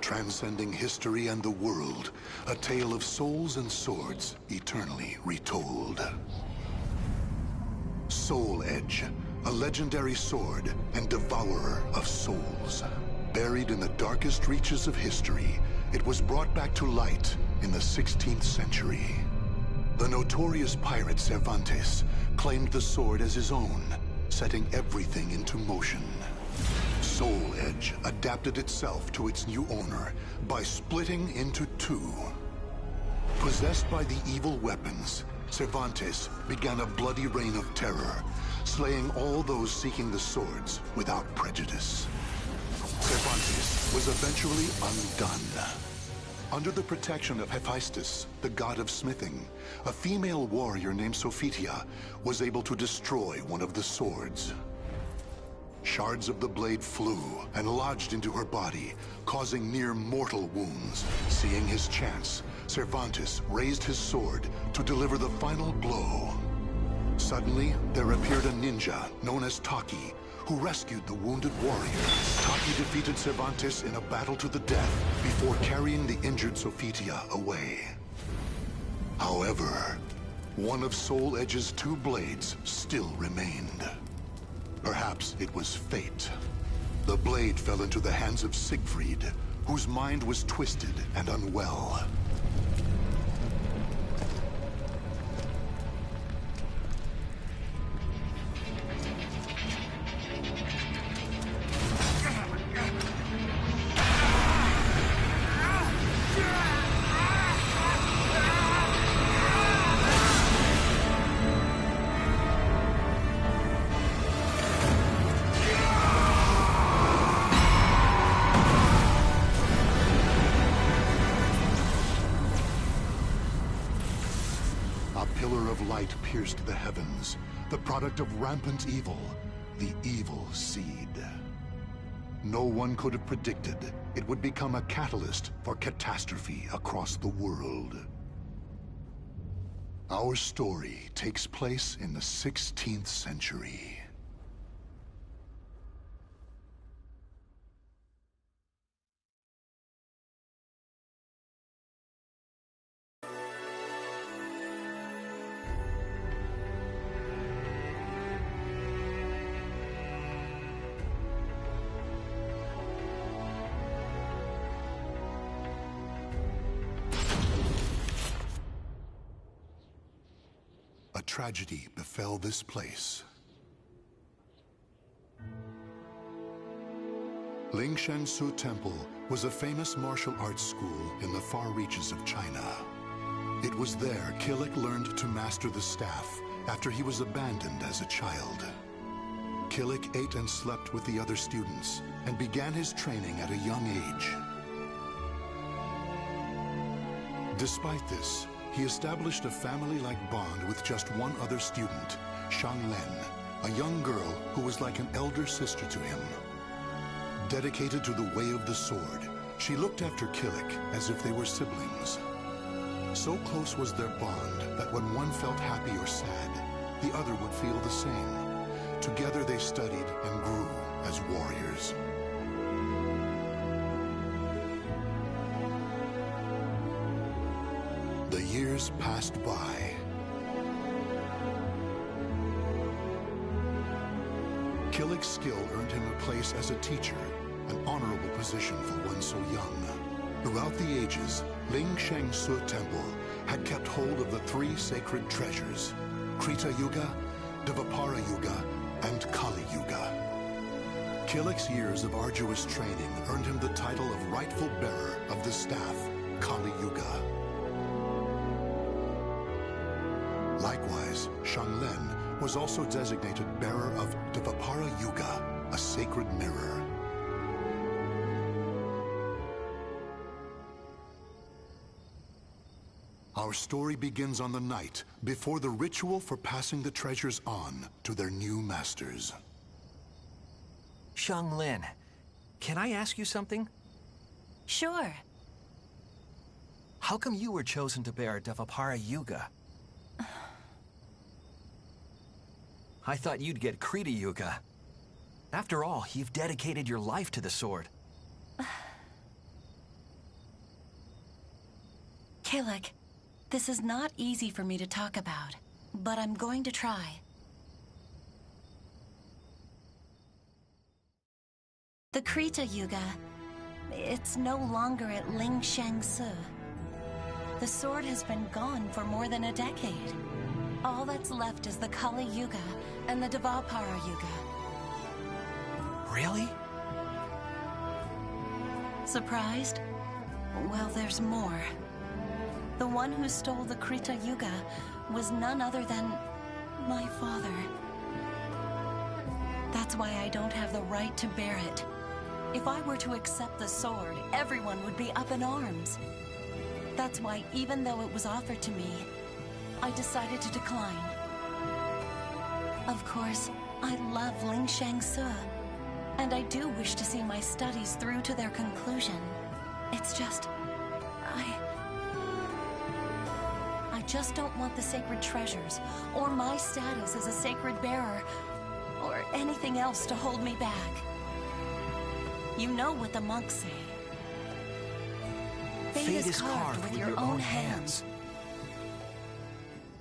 transcending history and the world, a tale of souls and swords eternally retold. Soul Edge, a legendary sword and devourer of souls. Buried in the darkest reaches of history, it was brought back to light in the 16th century. The notorious pirate Cervantes claimed the sword as his own, setting everything into motion. Soul Edge adapted itself to its new owner by splitting into two. Possessed by the evil weapons, Cervantes began a bloody reign of terror, slaying all those seeking the swords without prejudice. Cervantes was eventually undone. Under the protection of Hephaestus, the god of smithing, a female warrior named Sophitia was able to destroy one of the swords. Shards of the blade flew and lodged into her body, causing near mortal wounds. Seeing his chance, Cervantes raised his sword to deliver the final blow. Suddenly, there appeared a ninja known as Taki, who rescued the wounded warrior. Taki defeated Cervantes in a battle to the death before carrying the injured Sophitia away. However, one of Soul Edge's two blades still remained. Perhaps it was fate. The blade fell into the hands of Siegfried, whose mind was twisted and unwell. Light pierced the heavens, the product of rampant evil, the evil seed. No one could have predicted it would become a catalyst for catastrophe across the world. Our story takes place in the 16th century. A tragedy befell this place. Lingshan Su Temple was a famous martial arts school in the far reaches of China. It was there Killick learned to master the staff after he was abandoned as a child. Killick ate and slept with the other students and began his training at a young age. Despite this, he established a family-like bond with just one other student, Shang Len, a young girl who was like an elder sister to him. Dedicated to the way of the sword, she looked after Killick as if they were siblings. So close was their bond that when one felt happy or sad, the other would feel the same. Together they studied and grew as warriors. The years passed by. Killick's skill earned him a place as a teacher, an honorable position for one so young. Throughout the ages, Lingshan Su Temple had kept hold of the three sacred treasures, Krita Yuga, Dvapara Yuga, and Kali Yuga. Killick's years of arduous training earned him the title of rightful bearer of the staff, Kali Yuga. Likewise, Shang Len was also designated bearer of Dvapara Yuga, a sacred mirror. Our story begins on the night before the ritual for passing the treasures on to their new masters. Shang Lin, can I ask you something? Sure. How come you were chosen to bear Dvapara Yuga? I thought you'd get Krita Yuga. After all, you've dedicated your life to the sword. Killick, this is not easy for me to talk about, but I'm going to try. The Krita Yuga, it's no longer at Ling Shang-Su. The sword has been gone for more than a decade. All that's left is the Kali Yuga and the Dvapara Yuga. Really? Surprised? Well, there's more. The one who stole the Krita Yuga was none other than my father. That's why I don't have the right to bear it. If I were to accept the sword, everyone would be up in arms. That's why, even though it was offered to me, I decided to decline. Of course, I love Ling Shang-Su, and I do wish to see my studies through to their conclusion. It's just... I just don't want the sacred treasures, or my status as a sacred bearer, or anything else to hold me back. You know what the monks say. Fate is carved with your own hands.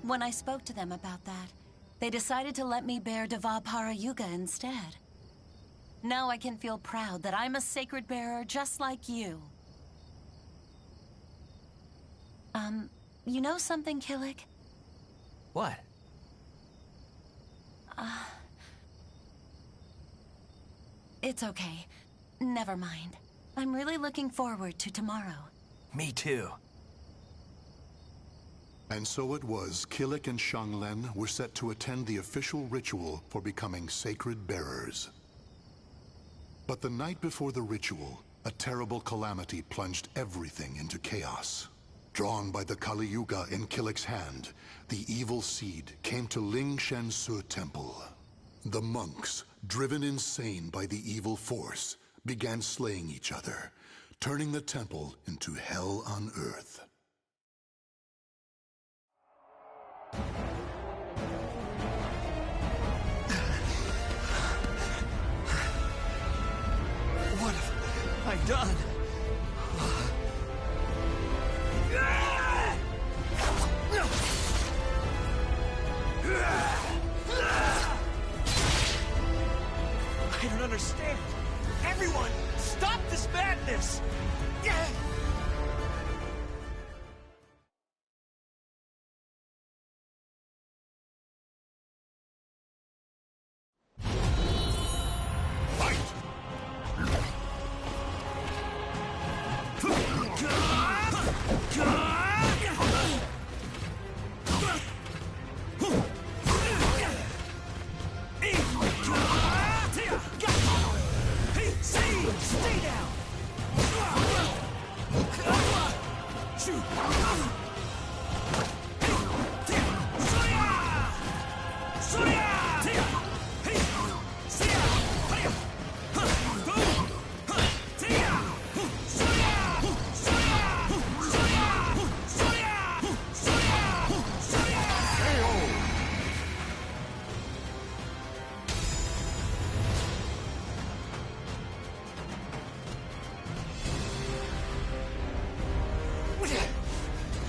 When I spoke to them about that, they decided to let me bear Dvapara Yuga instead. Now I can feel proud that I'm a sacred bearer just like you. You know something, Killick? What? It's okay. Never mind. I'm really looking forward to tomorrow. Me too. And so it was, Killick and Xianglen were set to attend the official ritual for becoming sacred bearers. But the night before the ritual, a terrible calamity plunged everything into chaos. Drawn by the Kali Yuga in Killick's hand, the evil seed came to Ling Shang-Su Temple. The monks, driven insane by the evil force, began slaying each other, turning the temple into hell on earth. What have I done? I don't understand. Everyone, stop this madness! Stay down!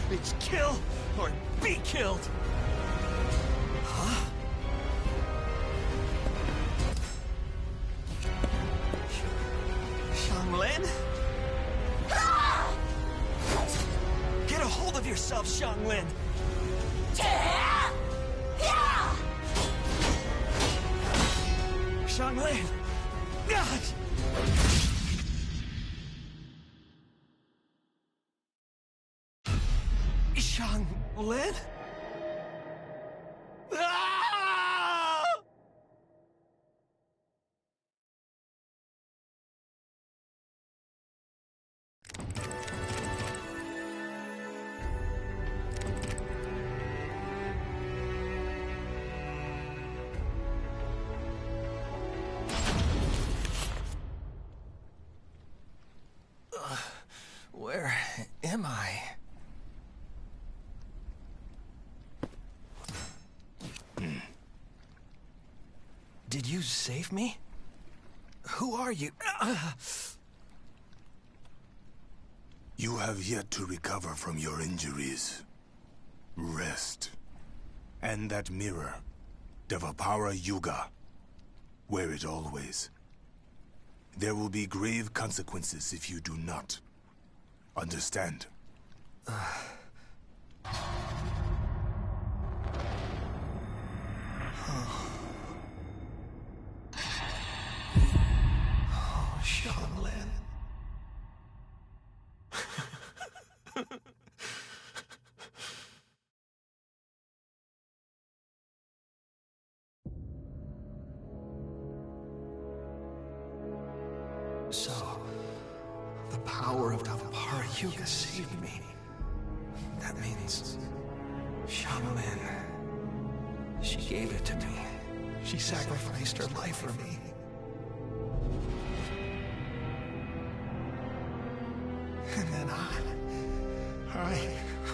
It's kill or be killed! Huh? Xianglen? Get a hold of yourself, Xianglen! Xianglen! God! Xianglen? Ah! Where am I? Did you save me? Who are you? You have yet to recover from your injuries. Rest. And that mirror, Devapara Yuga. Wear it always. There will be grave consequences if you do not. Understand? Xianglin. So, the power of Devapara Yuga saved me. That means Xianglin. She gave it to me. She sacrificed her life for me. And then I,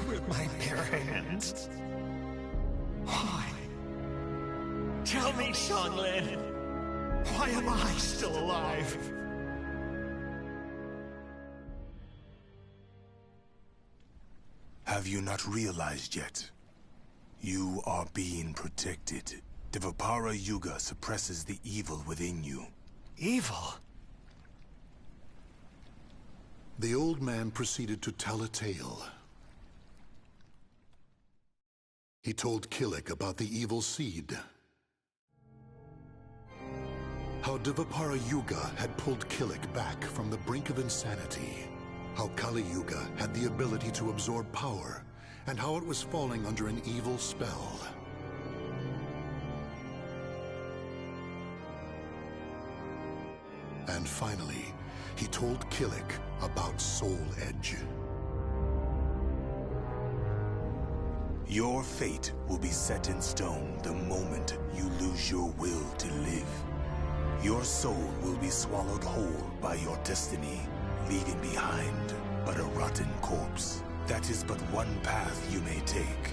with my bare hands. Why? Tell me, Xianglin. Why am I still alive? Have you not realized yet? You are being protected. Devapara Yuga suppresses the evil within you. Evil? The old man proceeded to tell a tale. He told Kilik about the evil seed. How Devapara Yuga had pulled Kilik back from the brink of insanity. How Kali Yuga had the ability to absorb power, and how it was falling under an evil spell. And finally, he told Kilik about Soul Edge. Your fate will be set in stone the moment you lose your will to live. Your soul will be swallowed whole by your destiny, leaving behind but a rotten corpse. That is but one path you may take.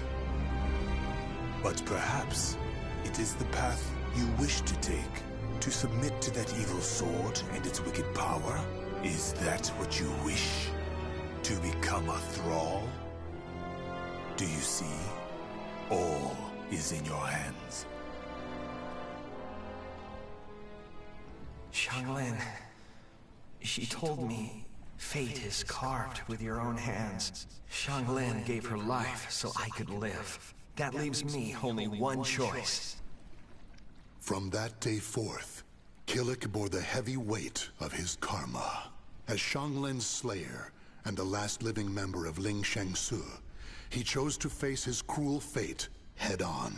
But perhaps it is the path you wish to take, to submit to that evil sword and its wicked power. Is that what you wish? To become a thrall? Do you see? All is in your hands. Xianglin, she told me fate is carved with your own hands. Xianglin gave her life so I could live. That leaves me only one choice. From that day forth, Kilik bore the heavy weight of his karma. As Xianglin's slayer and the last living member of Ling Shengsu, he chose to face his cruel fate head-on.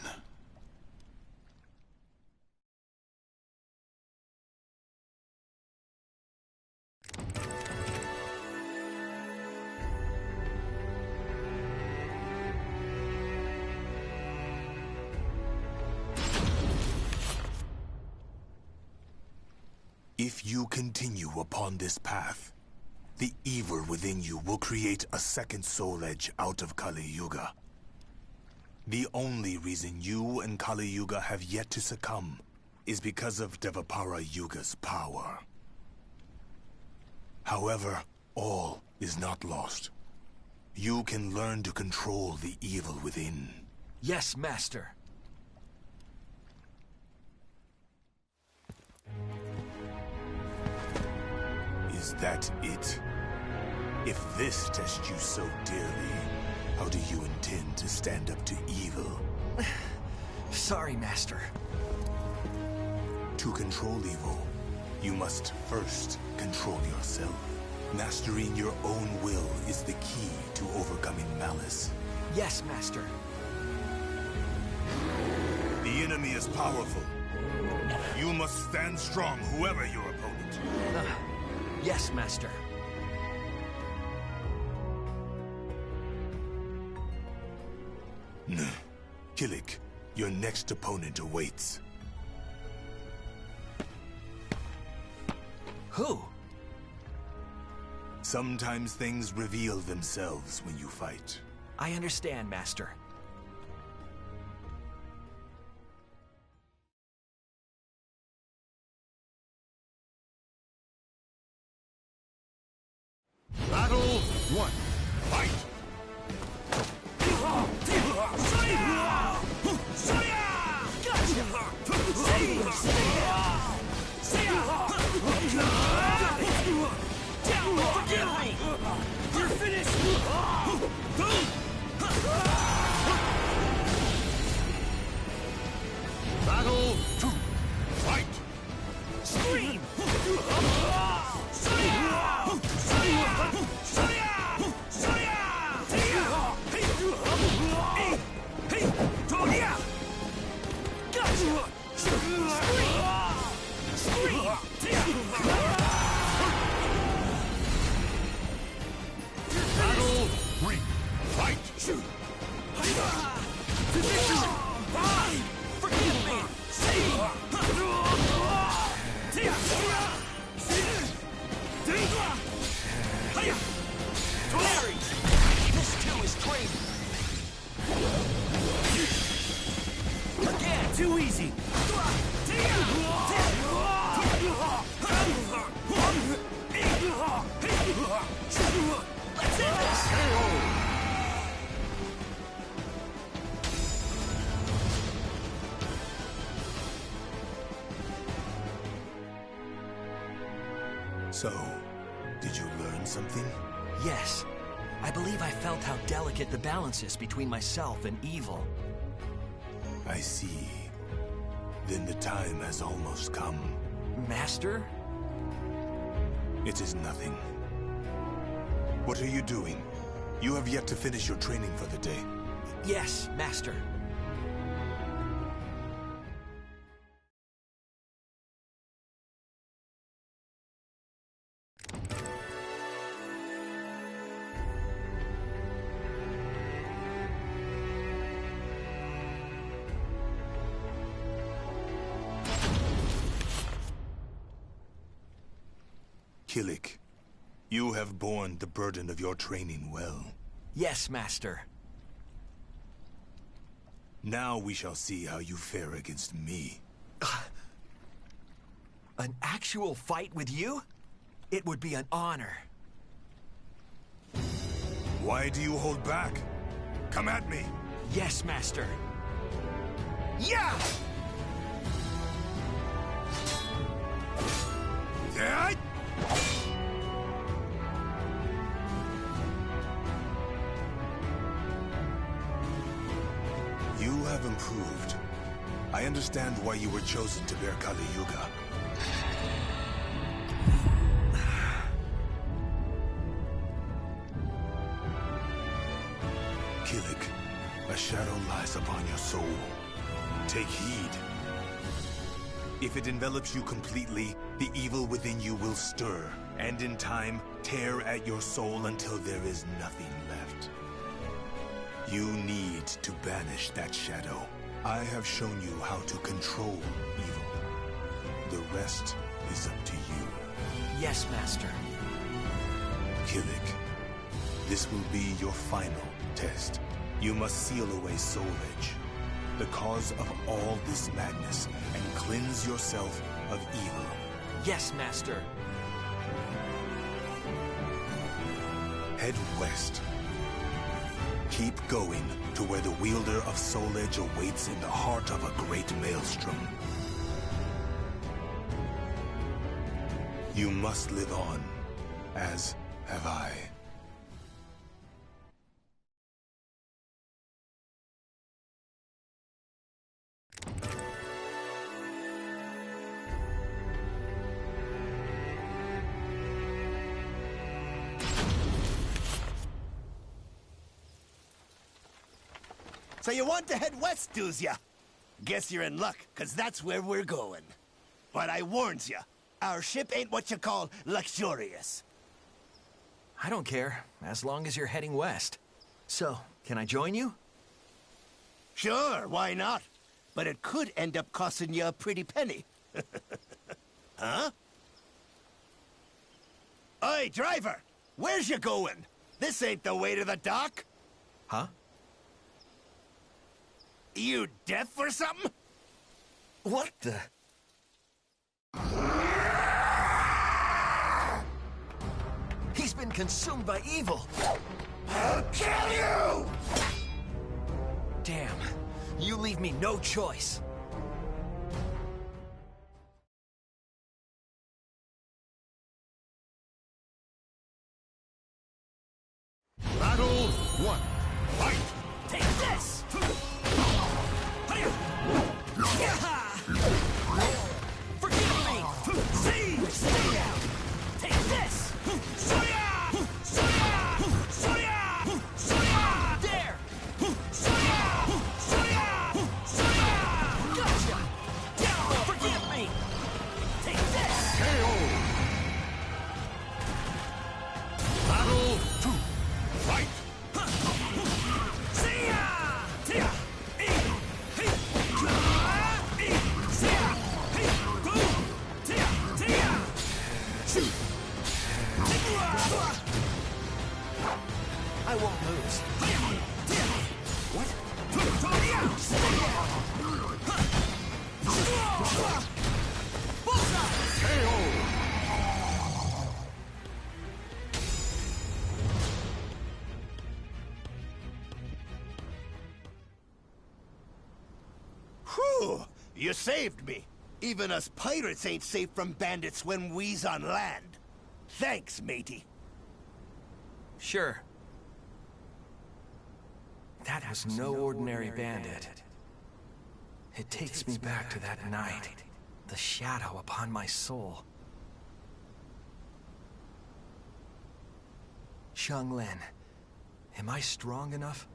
If you continue upon this path, the evil within you will create a second soul edge out of Kali Yuga. The only reason you and Kali Yuga have yet to succumb is because of Devapara Yuga's power. However, all is not lost. You can learn to control the evil within. Yes, Master. Is that it? If this tests you so dearly, how do you intend to stand up to evil? Sorry, Master. To control evil, you must first control yourself. Mastering your own will is the key to overcoming malice. Yes, Master. The enemy is powerful. You must stand strong, whoever your opponent. Yes, Master. Kilik, your next opponent awaits. Who? Sometimes things reveal themselves when you fight. I understand, Master. Battle one, fight! You're finished! Battle 2, fight! Scream! Battle 3, fight! Forgive me! Larry! This too is training! Again! Too easy! Let's end this! So, did you learn something? Yes. I believe I felt how delicate the balance is between myself and evil. I see. Then the time has almost come. Master? It is nothing. What are you doing? You have yet to finish your training for the day. Yes, Master. Killik, you have borne the burden of your training well. Yes, Master. Now we shall see how you fare against me. An actual fight with you? It would be an honor. Why do you hold back? Come at me! Yes, Master. Yeah! Yeah! You have improved. I understand why you were chosen to bear Kali Yuga. Killik, a shadow lies upon your soul. Take heed. If it envelops you completely, the evil within you will stir, and in time, tear at your soul until there is nothing left. You need to banish that shadow. I have shown you how to control evil. The rest is up to you. Yes, Master. Killik, this will be your final test. You must seal away Soul Edge, the cause of all this madness, and cleanse yourself of evil. Yes, Master. Head west. Keep going to where the wielder of Soul Edge awaits in the heart of a great maelstrom. You must live on, as have I. So you want to head west, doos ya? Guess you're in luck, 'cause that's where we're going. But I warns ya, our ship ain't what you call luxurious. I don't care, as long as you're heading west. So, can I join you? Sure, why not? But it could end up costing you a pretty penny. Huh? Oi, driver! Where's you going? This ain't the way to the dock. Huh? You deaf or something? What the? He's been consumed by evil. I'll kill you! Damn, you leave me no choice. Battle 1. Fight! Take this! Forgive me! See ya! Take this! There! Gotcha! Forgive me! Take this! KO! Battle 2. Fight! I won't lose. What? Whew! You saved me. Even us pirates ain't safe from bandits when we's on land. Thanks, matey. Sure. That was no ordinary bandit. It takes me back to that night. The shadow upon my soul. Xianglin, am I strong enough?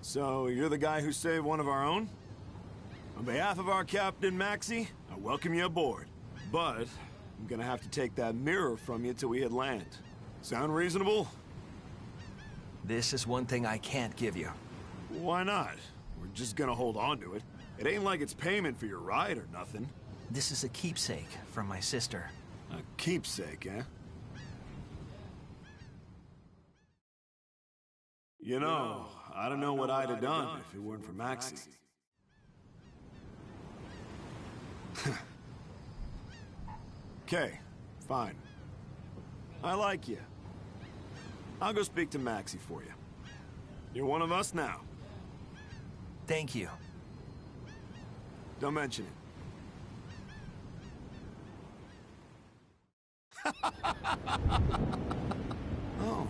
So, you're the guy who saved one of our own? On behalf of our captain, Maxie, I welcome you aboard. But, I'm gonna have to take that mirror from you till we hit land. Sound reasonable? This is one thing I can't give you. Why not? We're just gonna hold on to it. It ain't like it's payment for your ride or nothing. This is a keepsake from my sister. A keepsake, eh? You know, I don't know what I'd have done if it weren't for Maxie. Okay, fine. I like you. I'll go speak to Maxie for you. You're one of us now. Thank you. Don't mention it. Oh.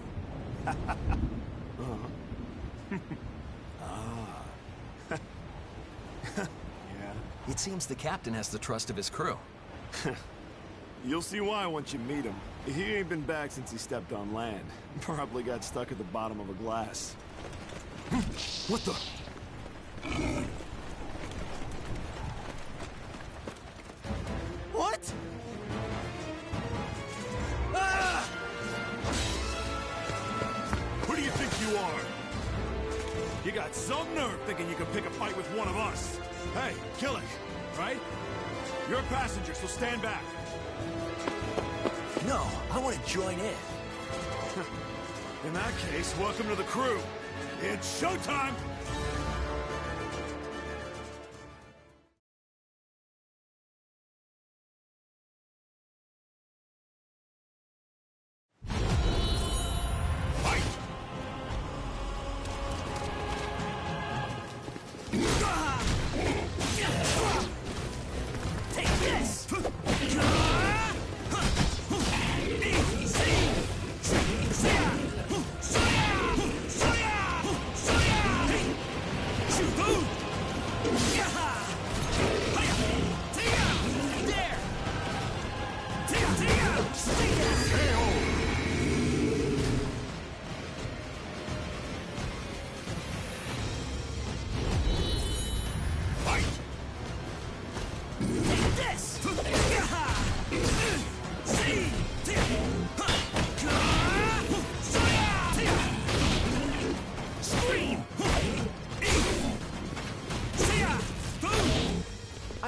Yeah. It seems the captain has the trust of his crew. You'll see why once you meet him. He ain't been back since he stepped on land. Probably got stuck at the bottom of a glass. What the? What? Ah! Who do you think you are? You got some nerve thinking you can pick a fight with one of us. Hey, Killick, right? You're a passenger, so stand back. No, I want to join in. In that case, welcome to the crew. It's showtime!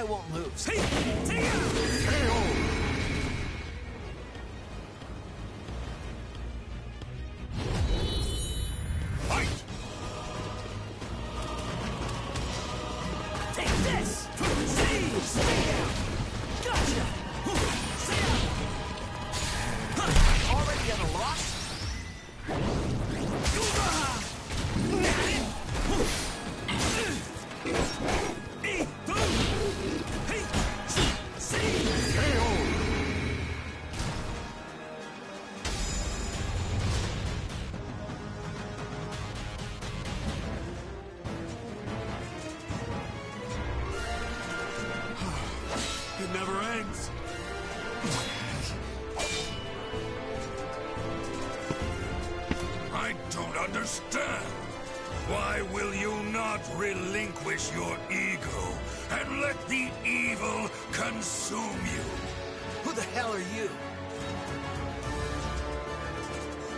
won't lose. Fight! Take this! Seize! Gotcha! Already at a loss? It never ends. I don't understand. Why will you not relinquish your ego and let the evil consume you? Who the hell are you?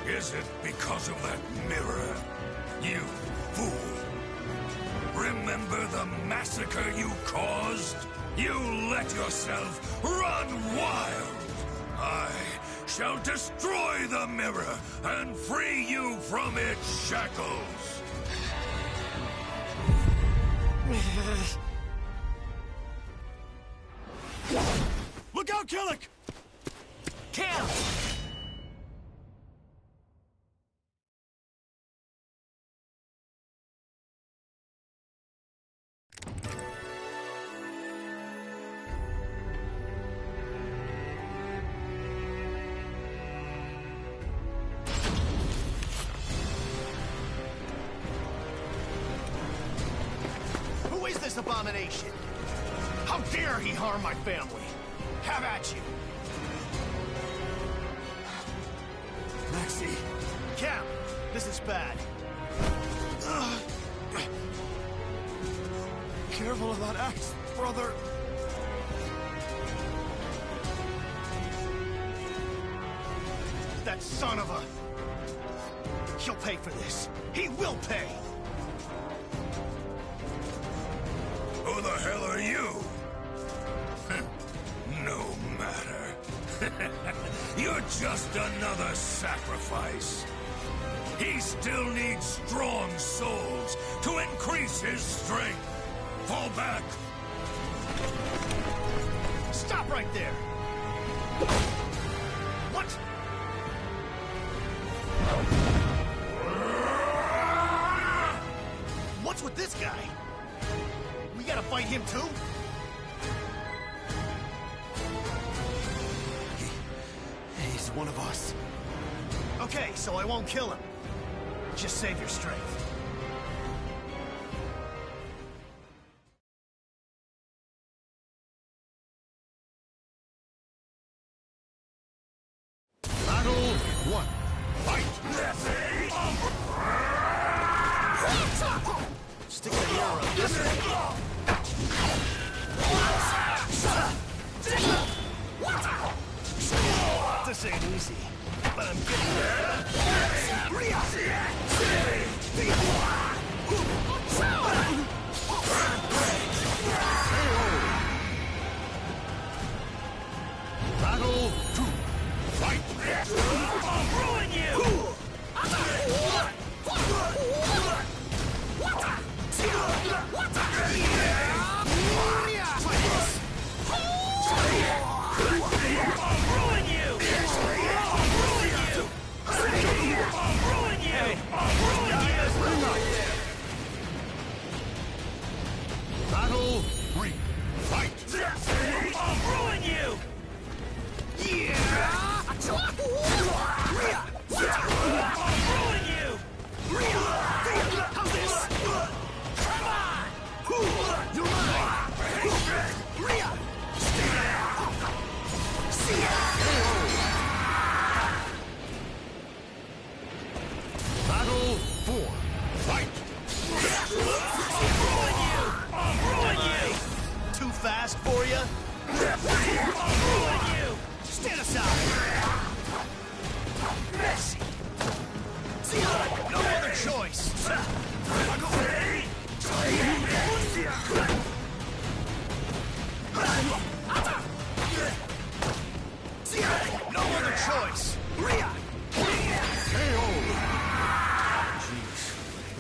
Is it because of that mirror? You fool! Remember the massacre you caused? You let yourself run wild! I shall destroy the mirror and free you from its shackles! Look out, Killick! Cam! Who is this abomination? How dare he harm my family? Have at you! Maxie. Cap, this is bad. Careful of that axe, brother. That son of a... He'll pay for this. He will pay! Who the hell are you? No matter. You're just another sacrifice. He still needs strong souls to increase his strength. Fall back. Stop right there! What? What's with this guy? We gotta fight him too? He's one of us. Okay, so I won't kill him. Just save your strength. Battle 1. Fight! Stick the arrow this way. This ain't easy, but I'm getting there. Battle 2. Fight! I'll ruin you! Battle 3. Fight! I'll ruin you! How's this? Come on! You're mine! Battle 4. Fight! I'll ruin you! Too fast for you? I'll ruin you! Stand aside! Messy! No other choice!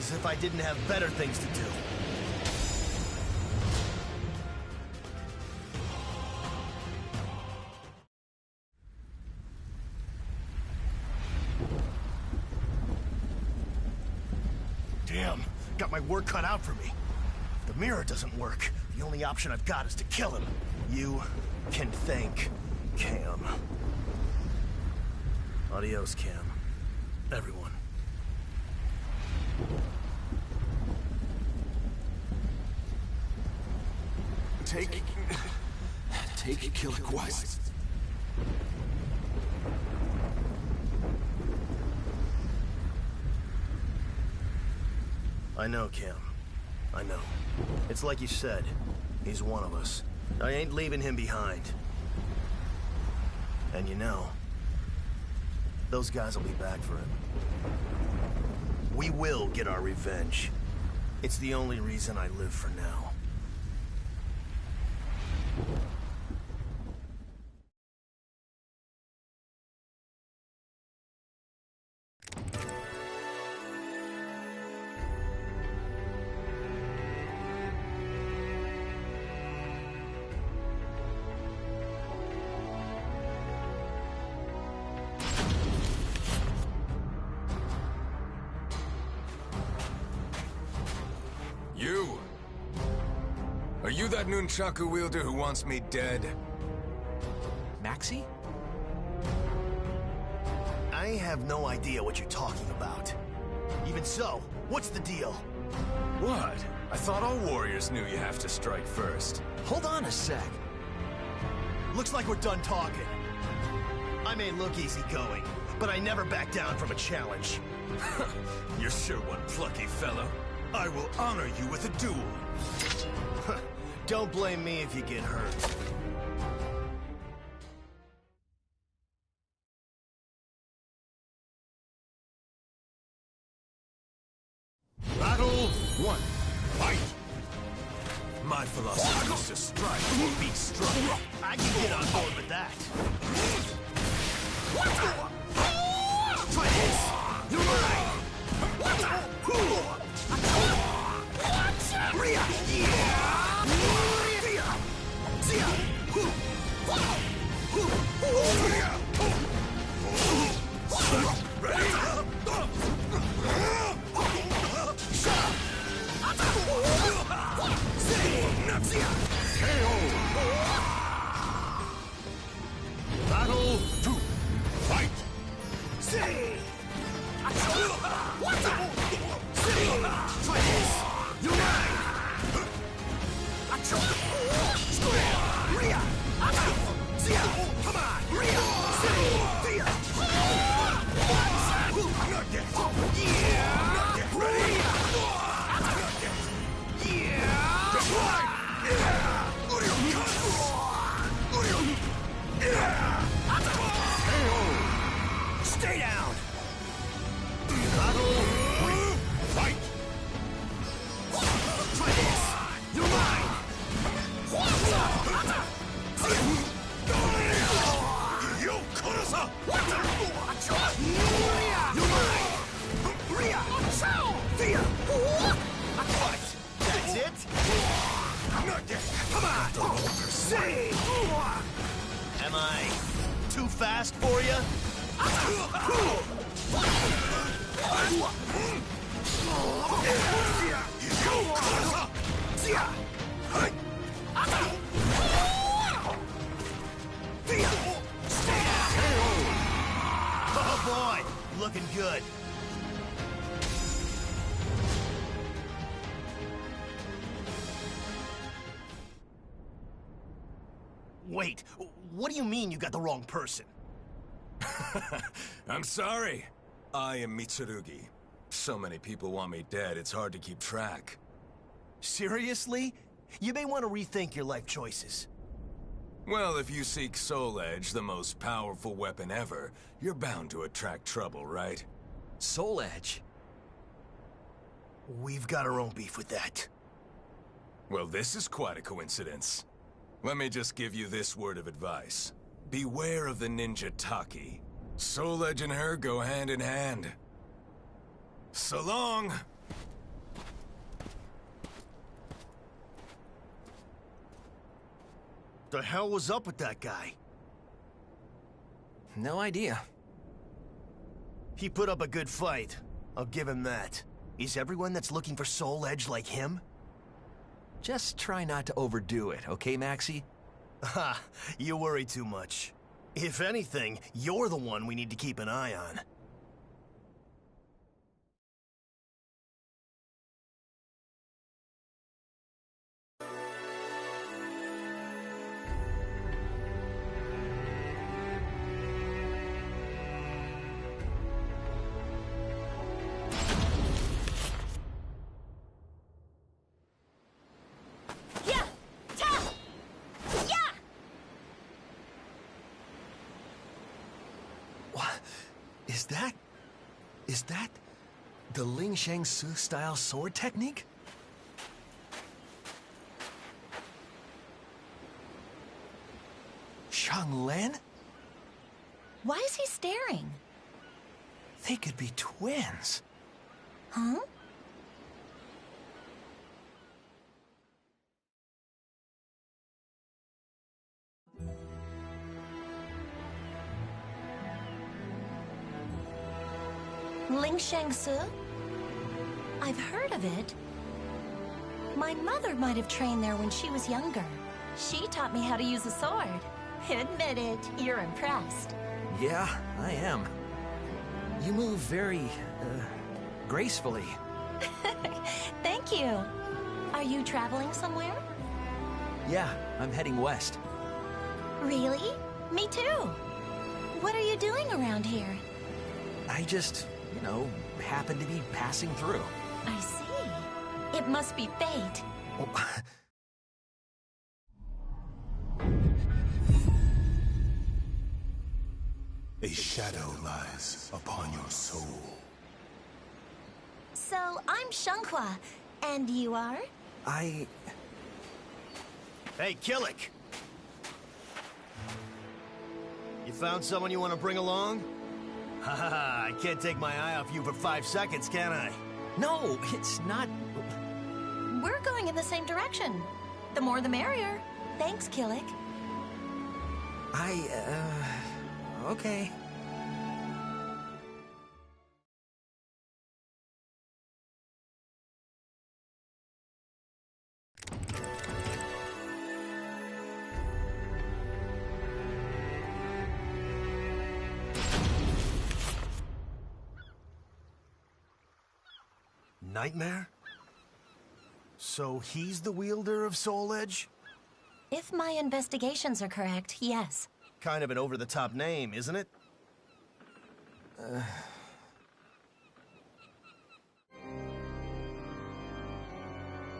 As if I didn't have better things to do. Damn, got my work cut out for me. If the mirror doesn't work, the only option I've got is to kill him. You can thank Cam. Adios, Cam. Everyone. Take Killer Quest. I know, Cam. I know. It's like you said. He's one of us. I ain't leaving him behind. And you know, those guys will be back for him. We will get our revenge. It's the only reason I live for now. You? Are you that nunchaku wielder who wants me dead? Maxie? I have no idea what you're talking about. Even so, what's the deal? What? I thought all warriors knew you have to strike first. Hold on a sec. Looks like we're done talking. I may look easygoing, but I never back down from a challenge. You're sure one plucky fellow. I will honor you with a duel. Don't blame me if you get hurt. Battle 1. Fight! My philosophy is to strike or be struck. I can get on board with that. Try this! You're mine! Battle 2. Fight! Try this! You're mine! Come on! Not yet! Yeah! Not yet! Ready? Not yet! Yeah! Stay down! Battle 3. Fight! Try this! You're mine! You Kurasa! You're mine! What? That's it? Not yet! Come on! Say! Am I too fast for you? Oh boy, looking good. Wait, what do you mean you got the wrong person? I'm sorry. I am Mitsurugi. So many people want me dead, it's hard to keep track. Seriously? You may want to rethink your life choices. Well, if you seek Soul Edge, the most powerful weapon ever, you're bound to attract trouble, right? Soul Edge? We've got our own beef with that. Well, this is quite a coincidence. Let me just give you this word of advice. Beware of the ninja Taki. Soul Edge and her go hand in hand. So long! The hell was up with that guy? No idea. He put up a good fight. I'll give him that. Is everyone that's looking for Soul Edge like him? Just try not to overdo it, okay, Maxie? Ha! You worry too much. If anything, you're the one we need to keep an eye on. Is that the Ling Shang Su style sword technique? Shang Len? Why is he staring? They could be twins. Huh? Ling Shang Su? I've heard of it. My mother might have trained there when she was younger. She taught me how to use a sword. Admit it, you're impressed. Yeah, I am. You move very, gracefully. Thank you. Are you traveling somewhere? Yeah, I'm heading west. Really? Me too. What are you doing around here? I just, happen to be passing through. I see. It must be fate. Oh. A shadow lies upon your soul. So, I'm Shanghua, and you are? Hey, Killick! You found someone you want to bring along? Haha, I can't take my eye off you for 5 seconds, can I? No, it's not... We're going in the same direction. The more the merrier. Thanks, Killick. Okay. Nightmare? So he's the wielder of Soul Edge? If my investigations are correct, yes. Kind of an over-the-top name, isn't it?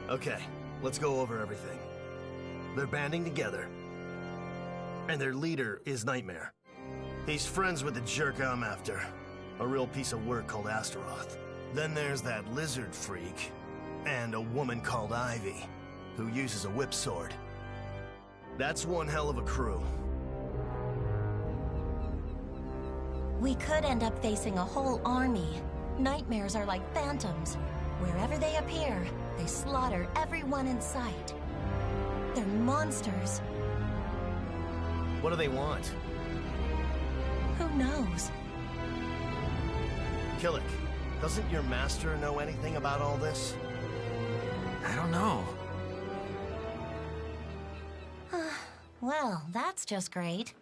Okay, let's go over everything. They're banding together. And their leader is Nightmare. He's friends with the jerk I'm after. A real piece of work called Astaroth. Then there's that lizard freak. And a woman called Ivy, who uses a whip sword. That's one hell of a crew. We could end up facing a whole army. Nightmares are like phantoms. Wherever they appear, they slaughter everyone in sight. They're monsters. What do they want? Who knows? Killick, doesn't your master know anything about all this? I don't know. Well, that's just great.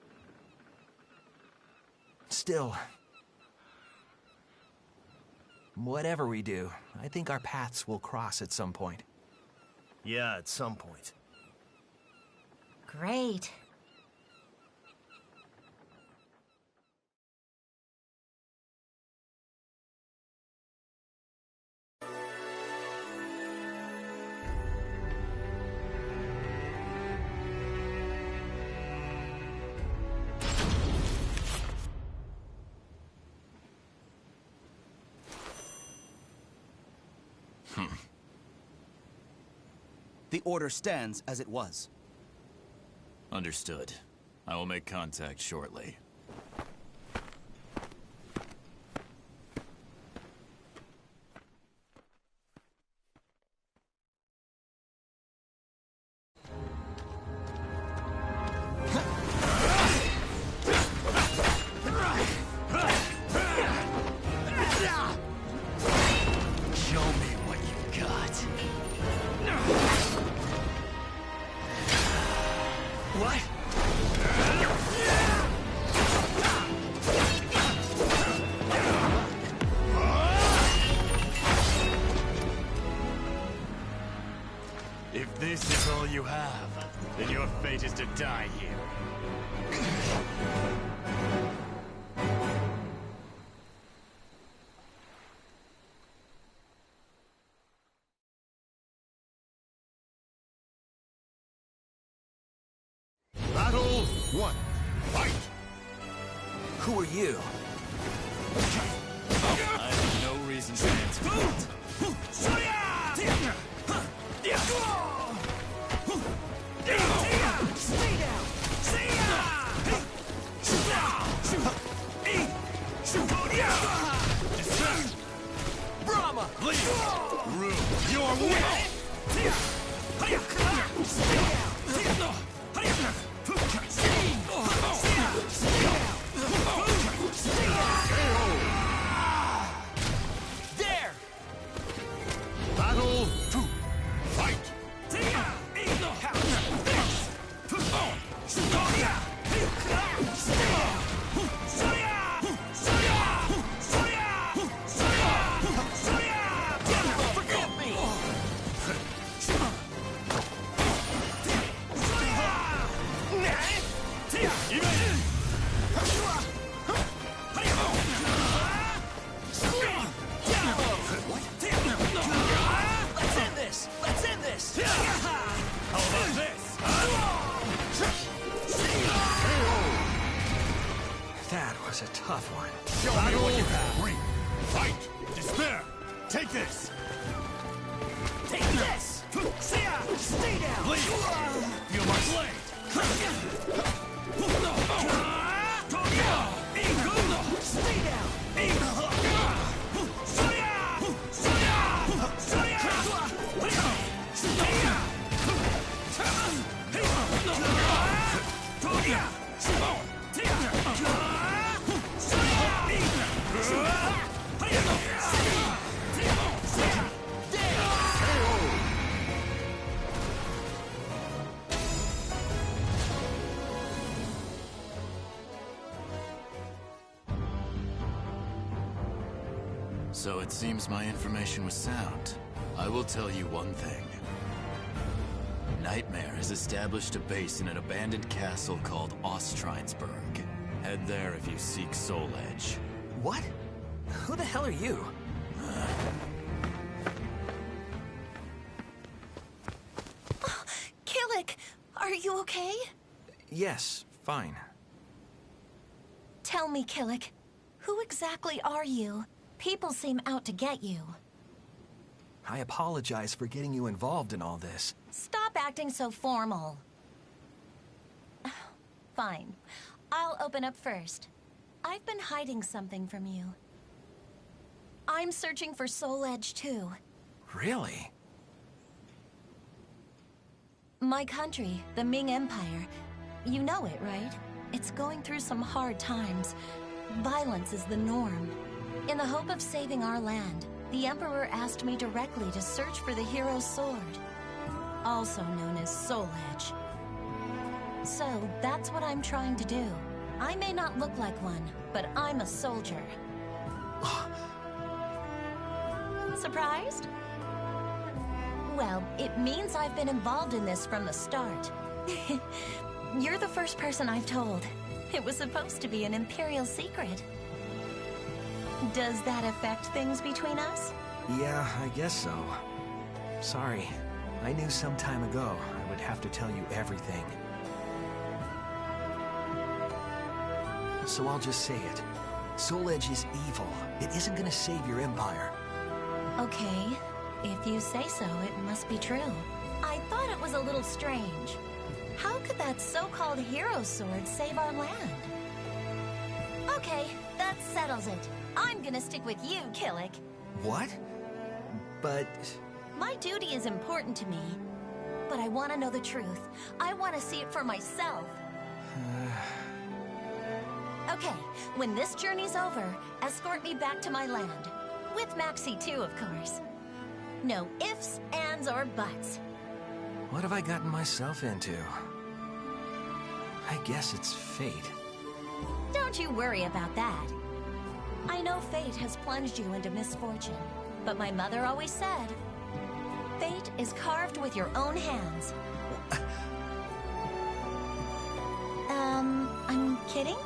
Still, whatever we do, I think our paths will cross at some point. Yeah, at some point. Great. The order stands as it was. Understood. I will make contact shortly. If this is all you have, then your fate is to die here. Battle 1. Fight! Who are you? I have no reason to answer. Brahma! Rue your will! There! Battle 2. Fight! Forgive me! Let's end this! Let's end this! How about this? That was a tough one. Show me what you have. 3. Fight! Despair! Take this! Take this! Stay down! Please! Feel my blade! Stay down! So it seems my information was sound. I will tell you one thing. Nightmare has established a base in an abandoned castle called Ostrinesburg. Head there if you seek Soul Edge. What? Who the hell are you? Killick, are you okay? Yes, fine. Tell me, Killick, who exactly are you? People seem out to get you. I apologize for getting you involved in all this. Stop acting so formal. Fine. I'll open up first. I've been hiding something from you. I'm searching for Soul Edge too. Really? My country, the Ming Empire, you know it, right? It's going through some hard times. Violence is the norm. In the hope of saving our land, the Emperor asked me directly to search for the hero's sword, also known as Soul Edge. So, that's what I'm trying to do. I may not look like one, but I'm a soldier. Surprised? Well, it means I've been involved in this from the start. You're the first person I've told. It was supposed to be an Imperial secret. Does that affect things between us? Yeah, I guess so. Sorry. I knew some time ago I would have to tell you everything. So I'll just say it. Soul Edge is evil. It isn't gonna save your empire. Okay. If you say so, it must be true. I thought it was a little strange. How could that so-called hero sword save our land? Okay, that settles it. I'm gonna stick with you, Killick. What? But... My duty is important to me. But I want to know the truth. I want to see it for myself. Okay, when this journey's over, escort me back to my land. With Maxie too, of course. No ifs, ands, or buts. what have I gotten myself into? I guess it's fate. Don't you worry about that. I know fate has plunged you into misfortune, but my mother always said, fate is carved with your own hands. I'm kidding?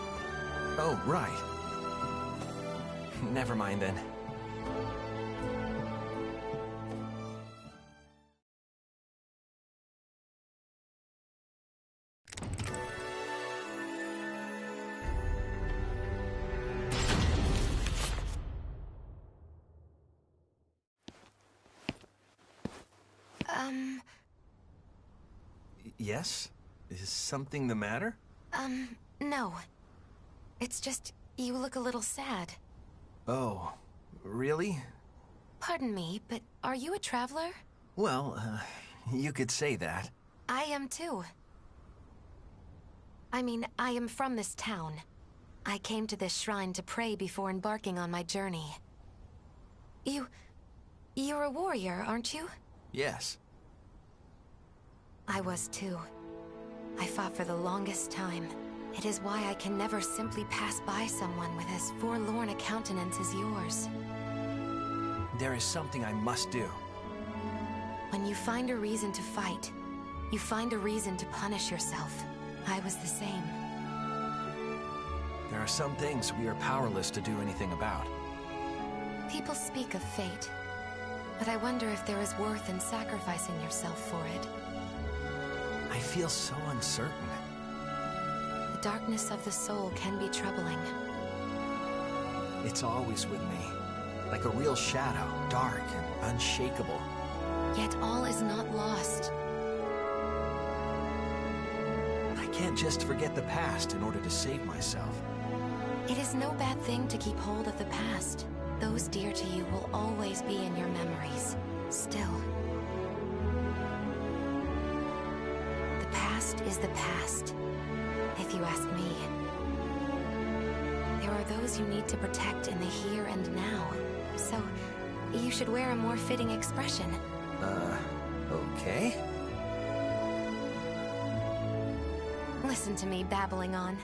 Oh, right. Never mind then. Yes? Is something the matter? No. It's just, you look a little sad. Oh, really? Pardon me, but are you a traveler? Well, you could say that. I am too. I mean, I am from this town. I came to this shrine to pray before embarking on my journey. You're a warrior, aren't you? Yes. I was too. I fought for the longest time. It is why I can never simply pass by someone with as forlorn a countenance as yours. There is something I must do. When you find a reason to fight, you find a reason to punish yourself. I was the same. There are some things we are powerless to do anything about. People speak of fate, but I wonder if there is worth in sacrificing yourself for it. I feel so uncertain. The darkness of the soul can be troubling. It's always with me, like a real shadow, dark and unshakable. Yet all is not lost. I can't just forget the past in order to save myself. It is no bad thing to keep hold of the past. Those dear to you will always be in your memories. Still. The past is the past, if you ask me. There are those you need to protect in the here and now. So, you should wear a more fitting expression. Okay. Listen to me babbling on.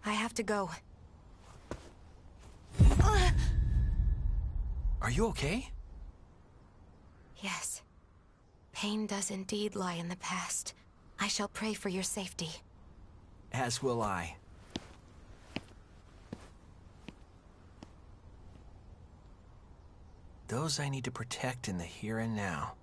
I have to go. Are you okay? Yes. Pain does indeed lie in the past. I shall pray for your safety. As will I. Those I need to protect in the here and now.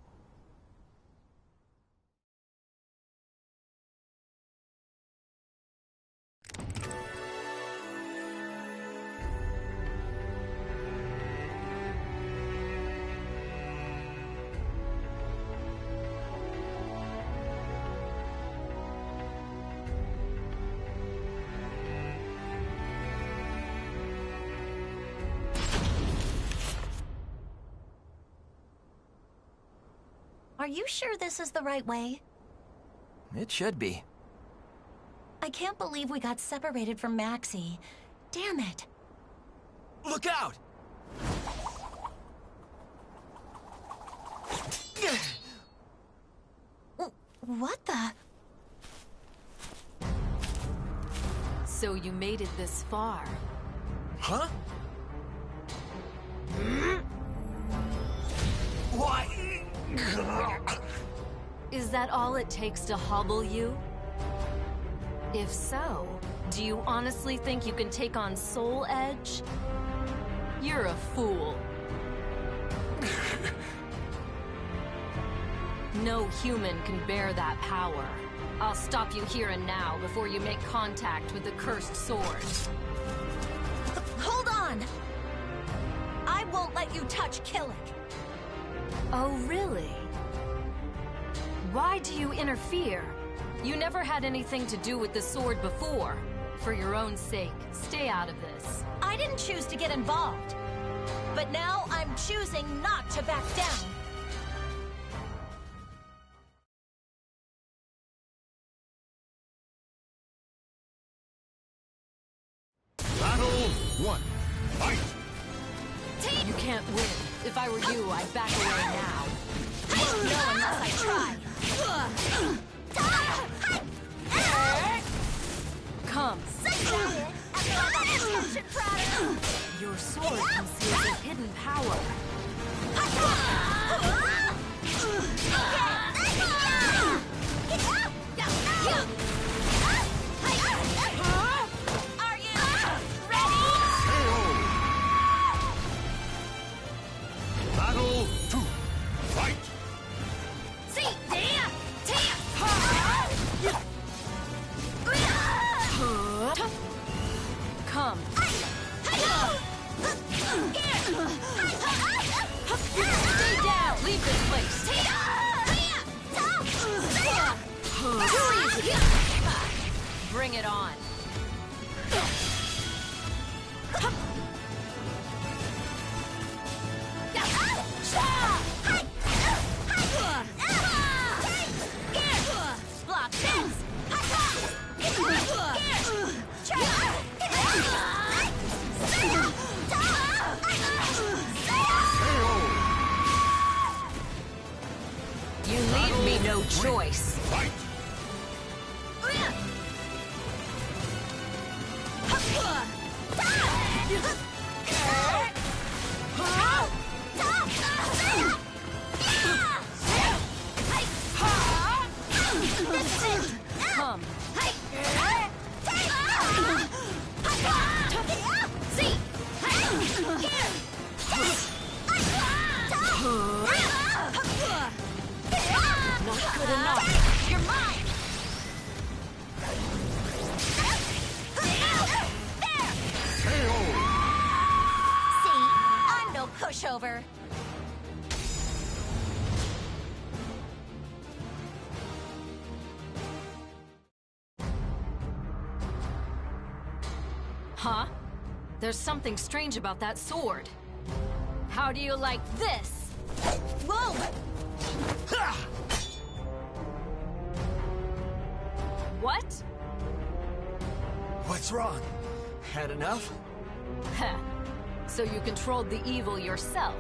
Are you sure this is the right way? It should be. I can't believe we got separated from Maxie. Damn it. Look out! What the? So you made it this far. Huh? What? Is that all it takes to hobble you? If so, do you honestly think you can take on Soul Edge? You're a fool. No human can bear that power. I'll stop you here and now before you make contact with the cursed sword. Hold on! I won't let you touch Killick. Oh, really? Why do you interfere? You never had anything to do with the sword before. For your own sake, stay out of this. I didn't choose to get involved. But now I'm choosing not to back down. Battle 1. Fight! You can't win. If I were you, I'd back away now. No, unless I try. Come. Your sword conceals a hidden power. Are you ready? Battle 2. Fight! See, damn! Come. Stay down! Leave this place! Bring it on! Block this! You leave me no choice. Fight! Come. Not good enough. You're mine! See? I'm no pushover. Huh? There's something strange about that sword. How do you like this? Whoa! What? What's wrong? Had enough? Heh. So you controlled the evil yourself.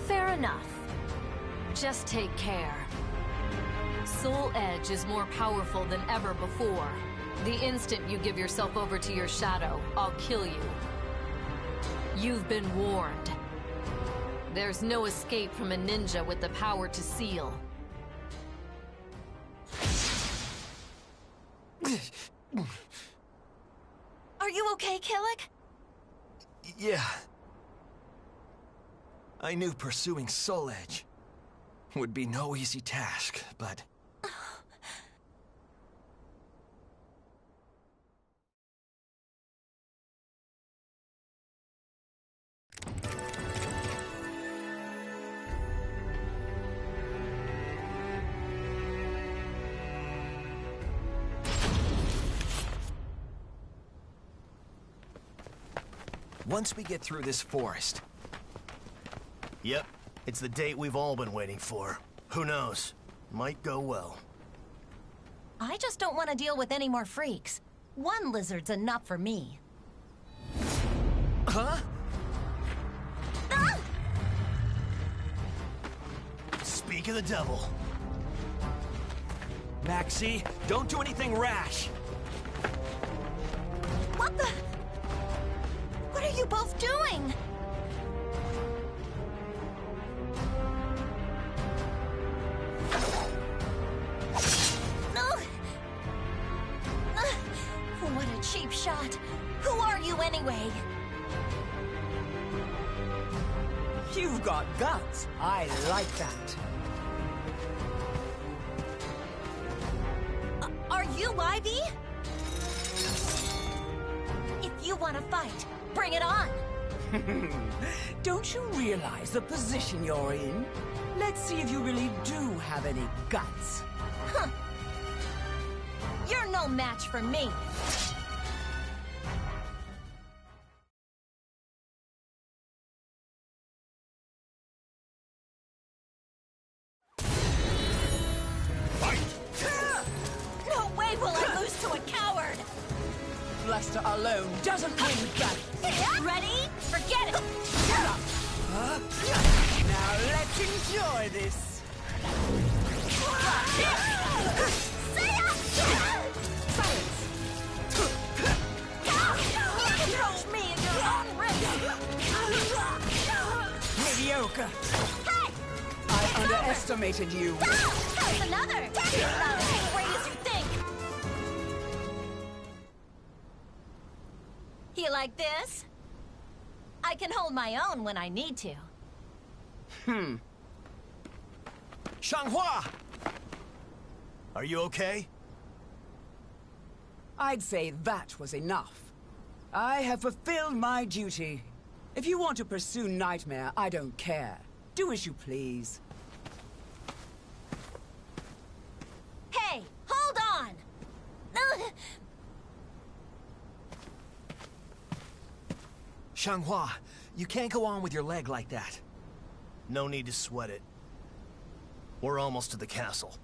Fair enough. Just take care. Soul Edge is more powerful than ever before. The instant you give yourself over to your shadow, I'll kill you. You've been warned. There's no escape from a ninja with the power to seal. Are you okay, Killick? Yeah. I knew pursuing Soul Edge would be no easy task, but... Once we get through this forest... Yep, it's the date we've all been waiting for. Who knows? Might go well. I just don't want to deal with any more freaks. One lizard's enough for me. Huh? Ah! Speak of the devil. Maxie, don't do anything rash! What the? What are you both doing? What a cheap shot. Who are you anyway? You've got guts. I like that. Are you Ivy? If you want to fight, bring it on. Don't you realize the position you're in? Let's see if you really do have any guts. Huh. You're no match for me. No way will I lose to a coward! Bluster alone doesn't win that. Ready? Forget it! Now let's enjoy this. mediocre. Hey! I underestimated you. That's another! It's not as great as you think! You like this? I can hold my own when I need to. Xianghua! Are you okay? I'd say that was enough. I have fulfilled my duty. If you want to pursue Nightmare, I don't care. Do as you please. Hey, hold on! Xianghua, you can't go on with your leg like that. No need to sweat it. We're almost to the castle.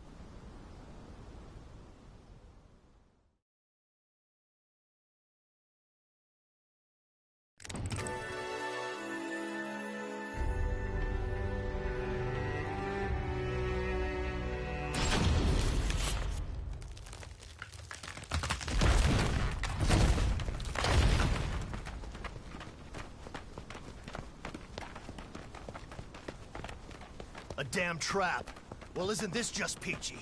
A damn trap. Well, isn't this just peachy?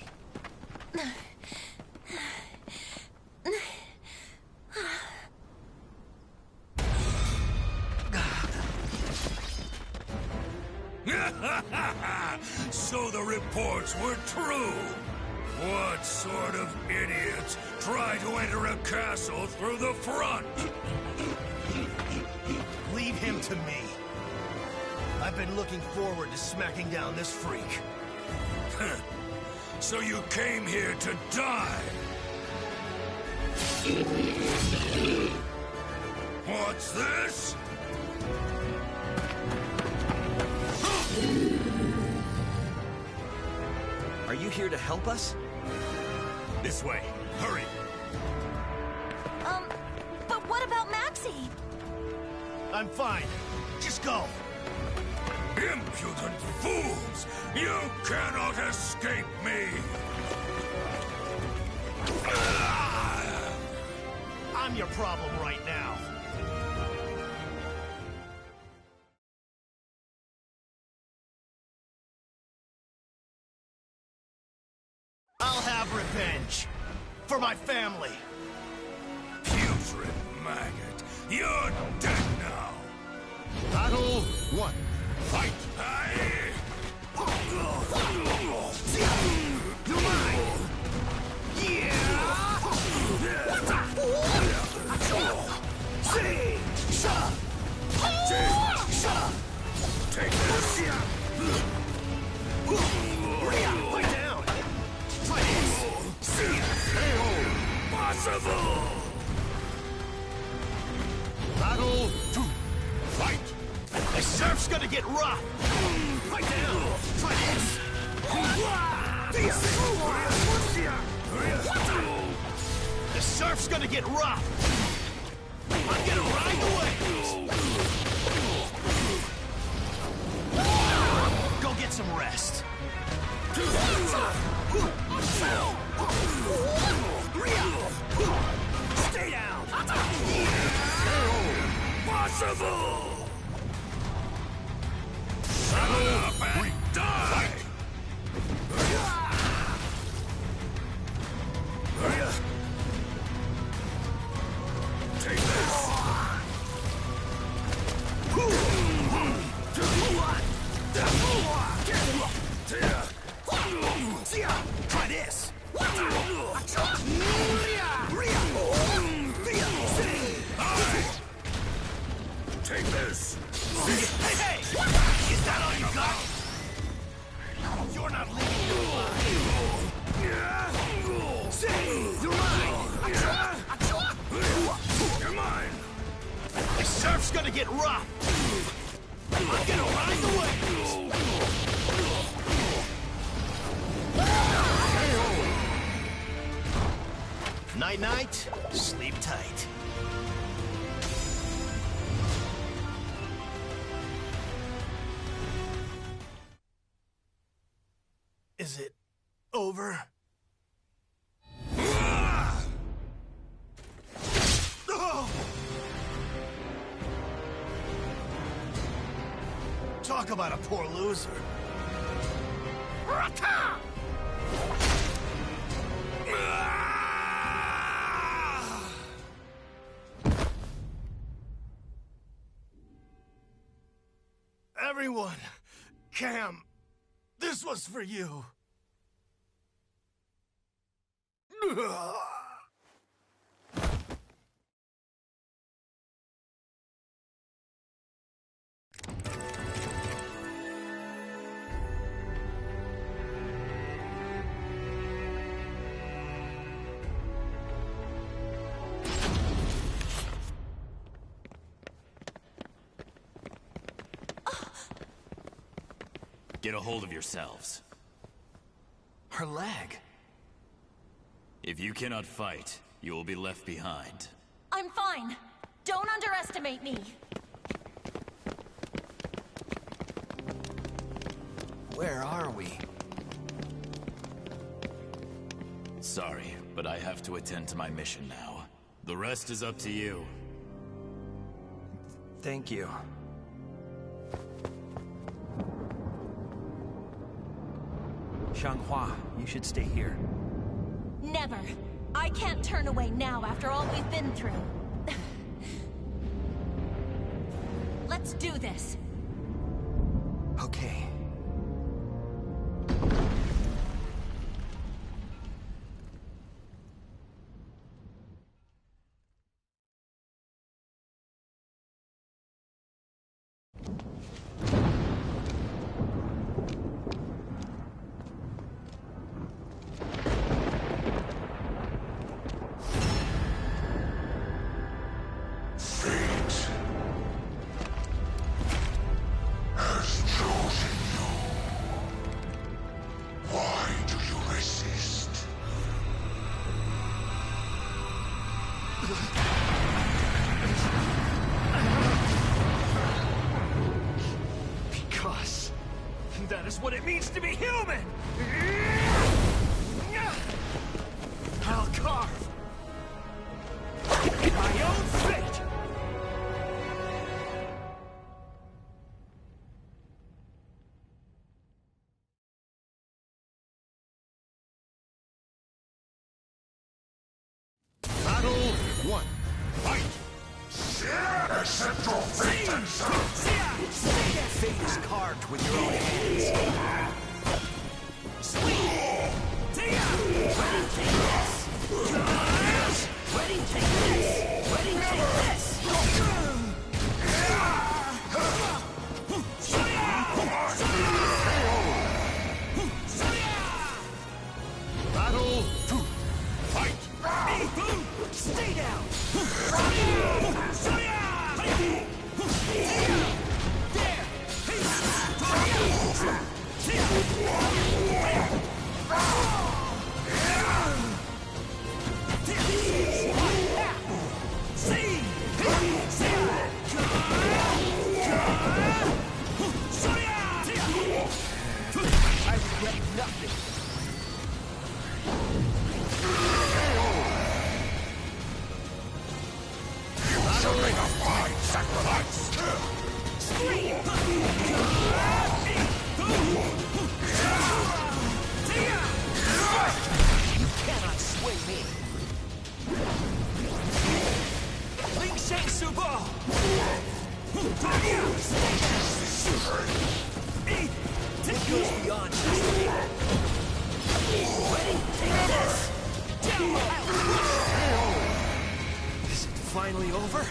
So the reports were true. What sort of idiots try to enter a castle through the front? Leave him to me. I've been looking forward to smacking down this freak. So you came here to die? What's this? Are you here to help us? This way. Hurry. But what about Maxie? I'm fine. Just go. Impudent fools! You cannot escape me! I'm your problem right now. I'll have revenge. For my family. Putrid maggot! You're dead now! Battle 1. Fight! You're mine! Take this! Lay down! Try this! Possible! Battle 2. Fight! The surf's gonna get rough! Fight down! Try this! The surf's gonna get rough! I'm gonna ride the waves! Go get some rest! Stay down! Possible! Shut up and die! Take this! Try this! Take this! Hey, hey! Is that all you got? You're not leaving your life! You're mine! You're mine! The surf's gonna get rough! I'm gonna ride the waves! Night-night, sleep tight. Is it over? Talk about a poor loser. Everyone, Cam, this was for you. Get a hold of yourselves. Her leg. If you cannot fight, you will be left behind. I'm fine. Don't underestimate me. Where are we? Sorry, but I have to attend to my mission now. The rest is up to you. Thank you. Xianghua, you should stay here. Never. I can't turn away now after all we've been through. Let's do this. Okay. Because that is what it means to be human! I'll carve my own fate! Battle 1. Fight! Accept your fate and serve! Fate is carved with your own hands. Ready, take this! Ready, take this! Ready, take this! Battle 2. Fight! Stay down! I regret nothing. Shall make a fine sacrifice! You cannot sway me. Ling Sheng Subo! It goes beyond just me. Ready? Take this! Is it finally over?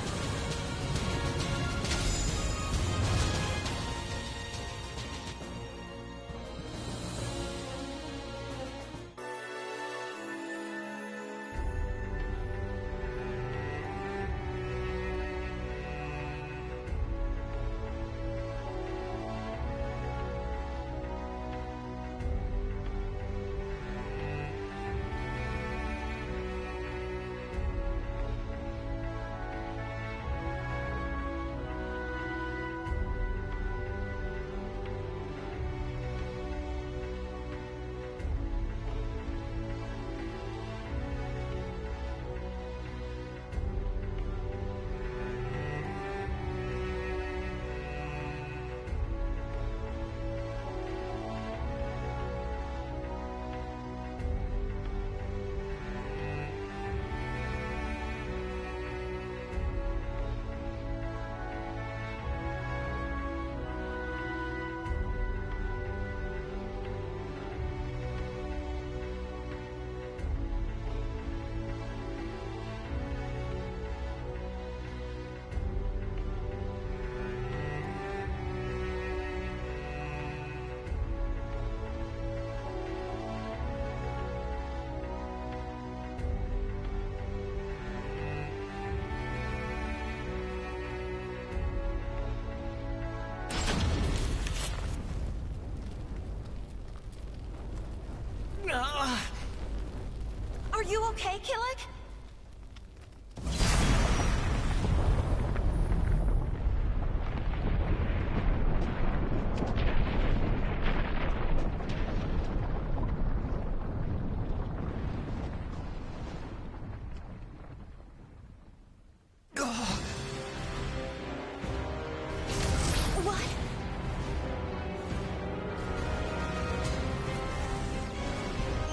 okay, Killick?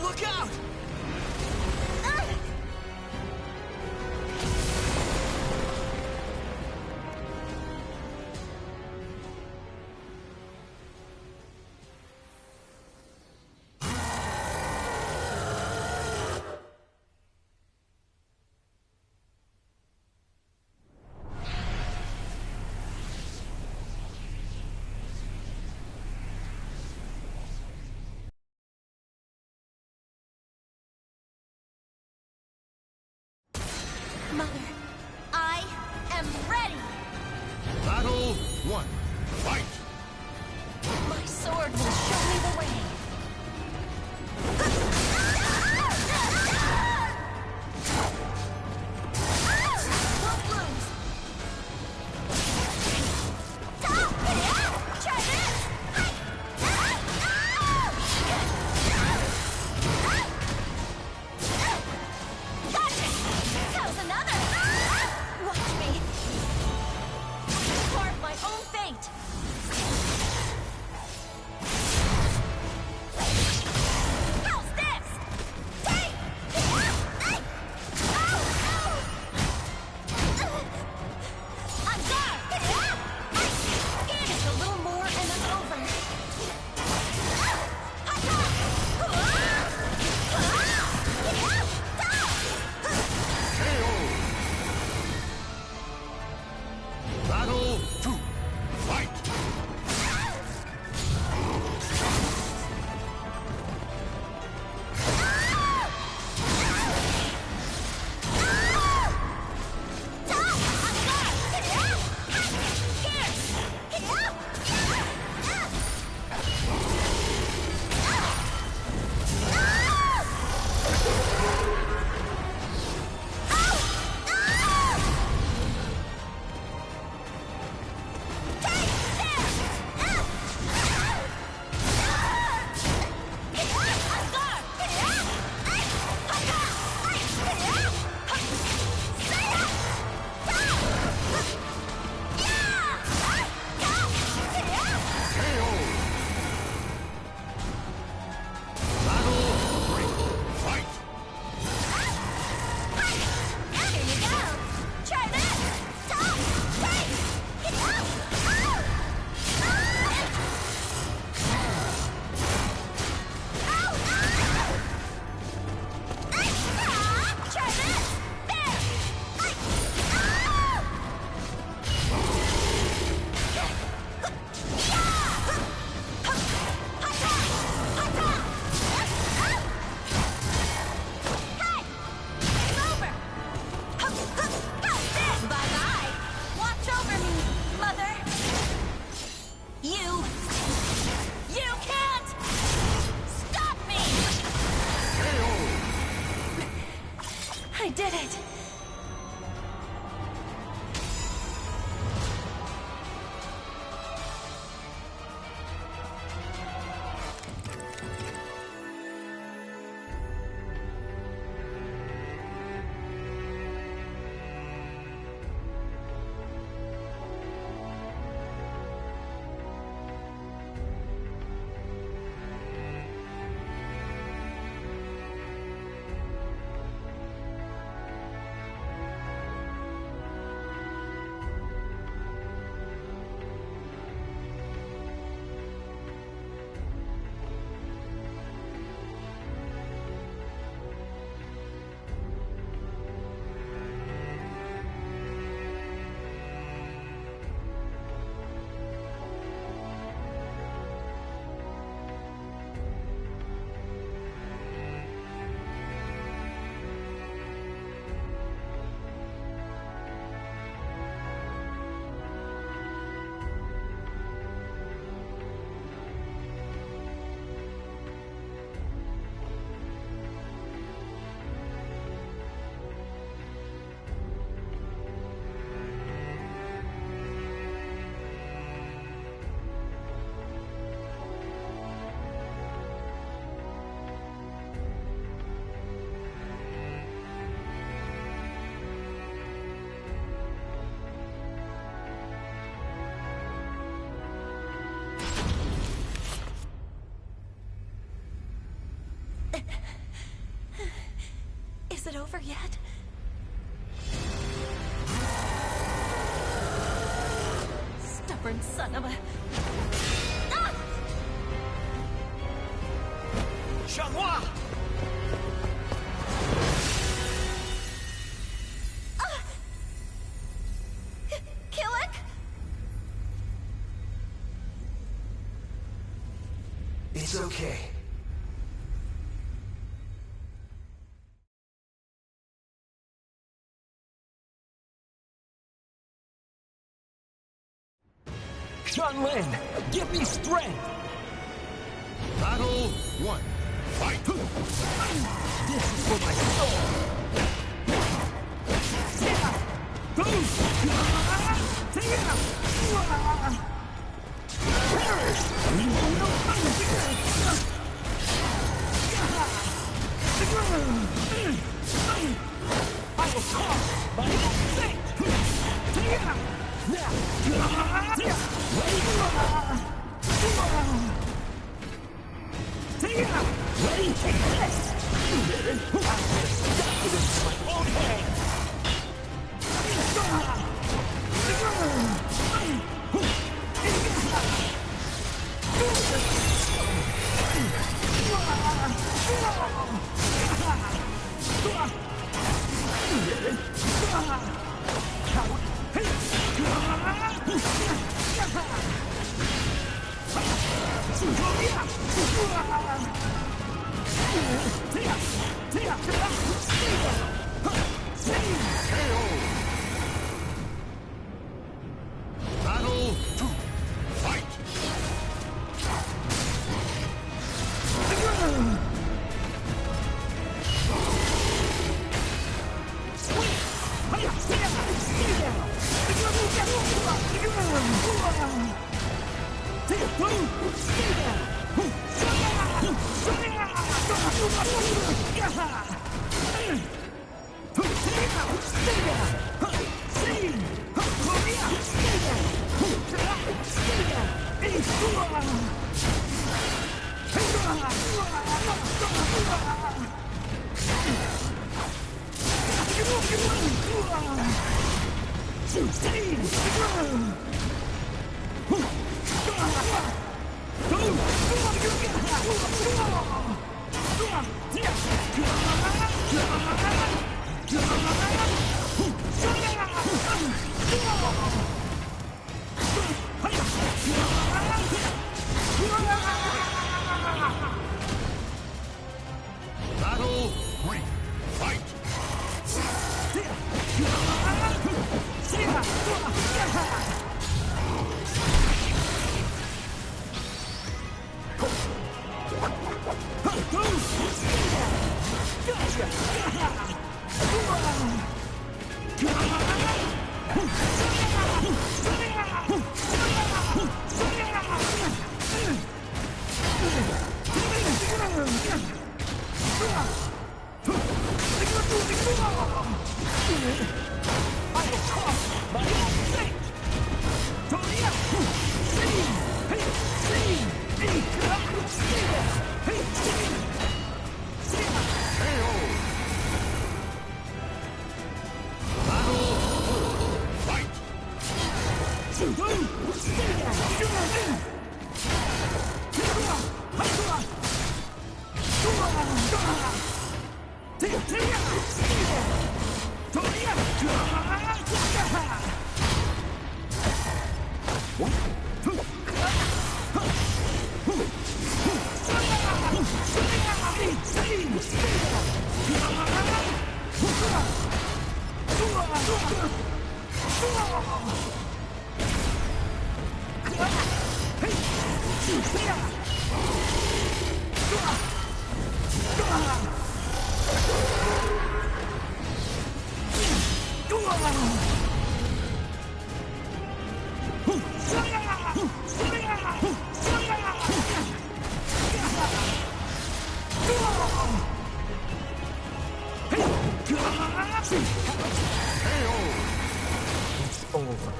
Look out! Mother, I am ready! Battle 1. Fight! My sword will show me the way. Don't lose! Try this! Gotcha! How's another? Watch me! Carve my own fate! Is it over yet? Stubborn son of a... Ah! Xianghua! Killick? It's okay. Chun-Lin, give me strength! Battle 1. Fight! This is for my soul! I will come by your fate! Ready? Take this! Stop it into my own hands! Battle 2. Fight! Battle 3. Fight! It's over.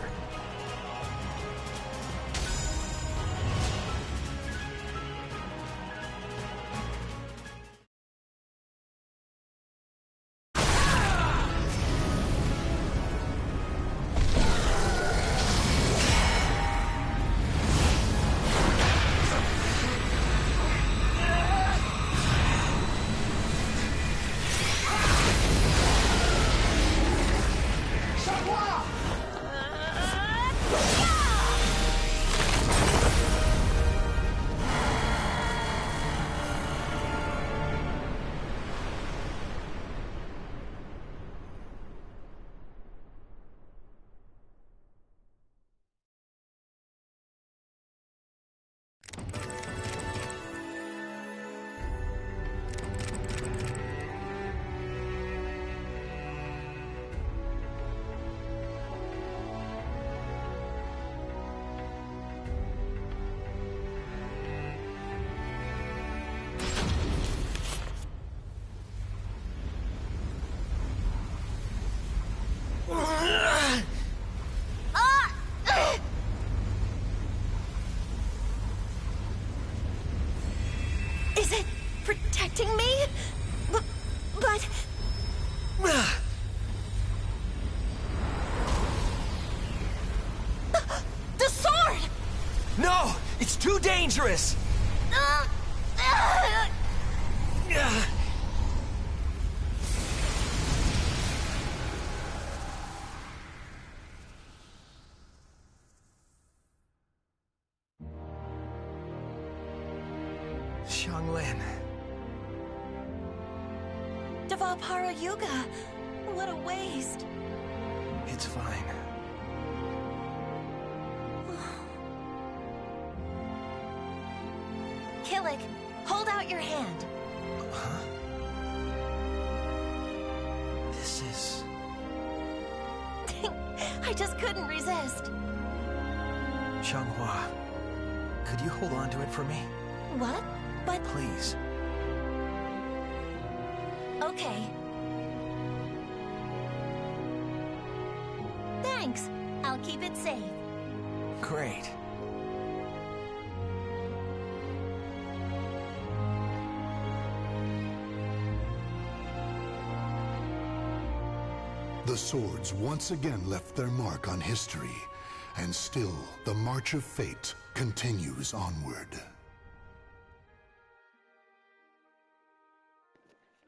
protecting me? But... The sword! No! It's too dangerous! Xianglin. The Valpara Yuga. What a waste. It's fine. Killick, hold out your hand. Huh? This is... I just couldn't resist. Xianghua, could you hold on to it for me? What? But... Please. Okay. Thanks. I'll keep it safe. Great. The swords once again left their mark on history, and still the march of fate continues onward.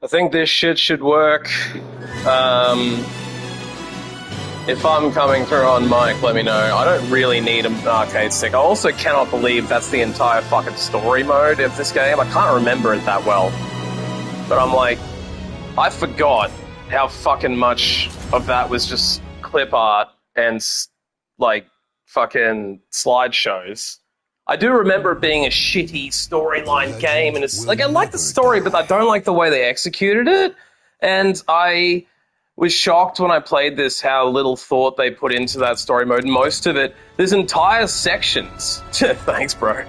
I think this shit should work. If I'm coming through on mic, let me know. I don't really need an arcade stick. I also cannot believe that's the entire fucking story mode of this game. I can't remember it that well. But I'm like, I forgot how fucking much of that was just clip art and, like, fucking slideshows. I do remember it being a shitty storyline game, and it's like, I like the story, but I don't like the way they executed it. And I was shocked when I played this how little thought they put into that story mode. Most of it, there's entire sections. Thanks, bro.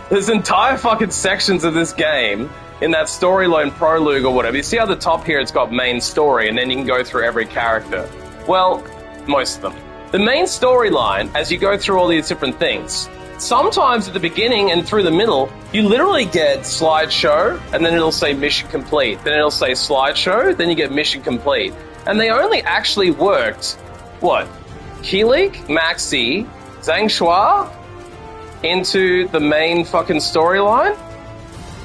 There's entire fucking sections of this game in that storyline prologue or whatever. You see how the top here it's got main story, and then you can go through every character. Well, most of them. The main storyline, as you go through all these different things, sometimes at the beginning and through the middle, you literally get slideshow, and then it'll say mission complete. Then it'll say slideshow, then you get mission complete. And they only actually worked, what? Kilik, Maxi, Zhang Shua into the main fucking storyline?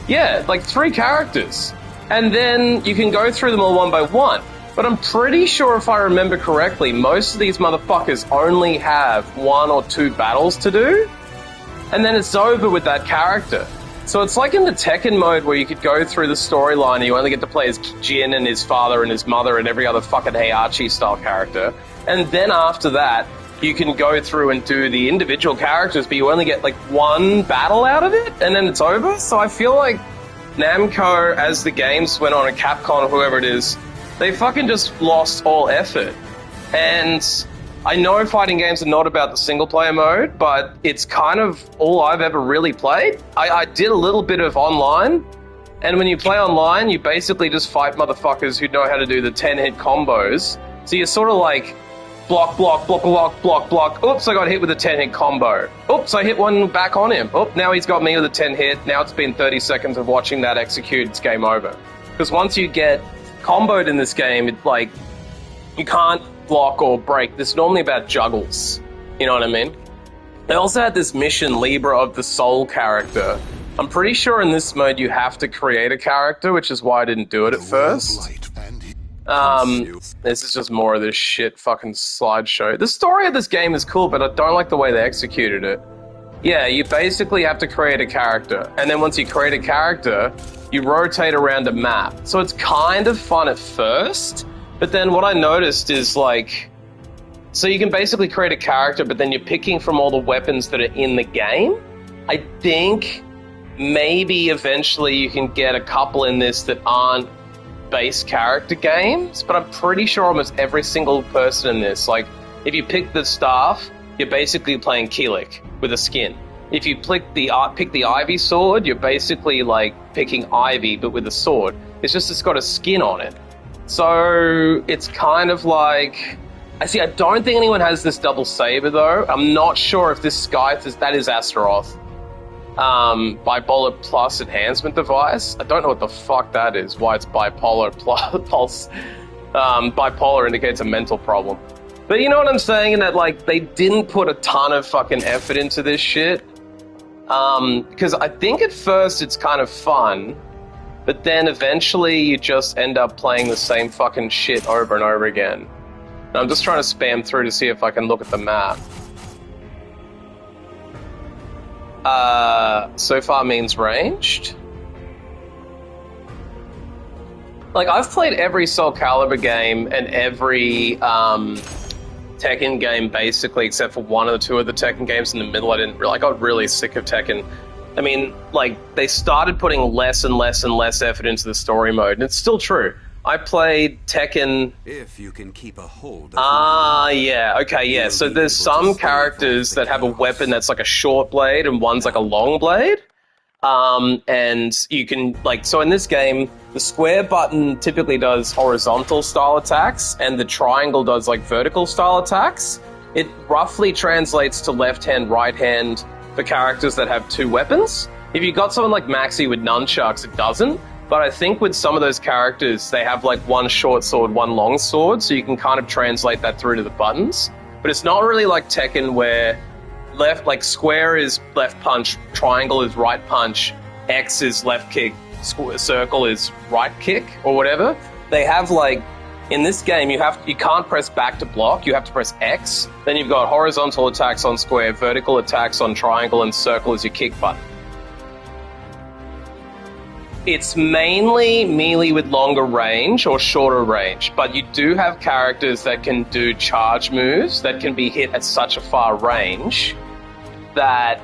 Yeah, like 3 characters. And then you can go through them all one by one. But I'm pretty sure if I remember correctly, most of these motherfuckers only have 1 or 2 battles to do. And then it's over with that character. So it's like in the Tekken mode where you could go through the storyline and you only get to play as Jin and his father and his mother and every other fucking Heihachi style character. And then after that, you can go through and do the individual characters, but you only get like 1 battle out of it, and then it's over. So I feel like Namco, as the games went on, and Capcom or whoever it is, they fucking just lost all effort. And I know fighting games are not about the single-player mode, but it's kind of all I've ever really played. I did a little bit of online, and when you play online, you basically just fight motherfuckers who know how to do the 10-hit combos. So you're sort of like, block, block, block, block, block, block. Oops, I got hit with a 10-hit combo. Oops, I hit one back on him. Oop, now he's got me with a 10-hit. Now it's been 30 seconds of watching that execute. It's game over. Because once you get comboed in this game, it's like, you can't block or break. This is normally about juggles. You know what I mean? They also had this mission, Libra of the Soul character. I'm pretty sure in this mode you have to create a character, which is why I didn't do it at first. This is just more of this shit fucking slideshow. The story of this game is cool, but I don't like the way they executed it. Yeah, you basically have to create a character, and then once you create a character, you rotate around a map. So it's kind of fun at first, but then what I noticed is like, so you can basically create a character, but then you're picking from all the weapons that are in the game. I think maybe eventually you can get a couple in this that aren't base character games, but I'm pretty sure almost every single person in this, like, if you pick the staff, you're basically playing Kilik with a skin. If you pick the Ivy sword, you're basically like picking Ivy but with a sword. It's just it's got a skin on it. So it's kind of like, I don't think anyone has this double saber though. I'm not sure if this Scythe that is Astaroth. bipolar plus enhancement device. I don't know what the fuck that is, why it's bipolar plus bipolar indicates a mental problem. But you know what I'm saying, in that like they didn't put a ton of fucking effort into this shit. Because I think at first it's kind of fun, but then eventually you just end up playing the same fucking shit over and over again. And I'm just trying to spam through to see if I can look at the map. So far means ranged. Like, I've played every Soul Calibur game and every Tekken game basically, except for one or two of the Tekken games in the middle. I got really sick of Tekken. I mean, like, they started putting less and less and less effort into the story mode, and it's still true. I played Tekken... If you can keep a hold of yeah, okay, yeah. So there's some characters that have a weapon that's like a short blade and one's like a long blade. And you can, like, so in this game, the square button typically does horizontal style attacks, and the triangle does, like, vertical style attacks. It roughly translates to left hand, right hand for characters that have two weapons. If you got someone like Maxi with nunchucks, it doesn't. But I think with some of those characters, they have, like, one short sword, one long sword, so you can kind of translate that through to the buttons. But it's not really like Tekken where left, like, square is left punch, triangle is right punch, X is left kick, circle is right kick, or whatever. They have, like, in this game, you can't press back to block, you have to press X. Then you've got horizontal attacks on square, vertical attacks on triangle, and circle is your kick button. It's mainly melee with longer range or shorter range, but you do have characters that can do charge moves that can be hit at such a far range that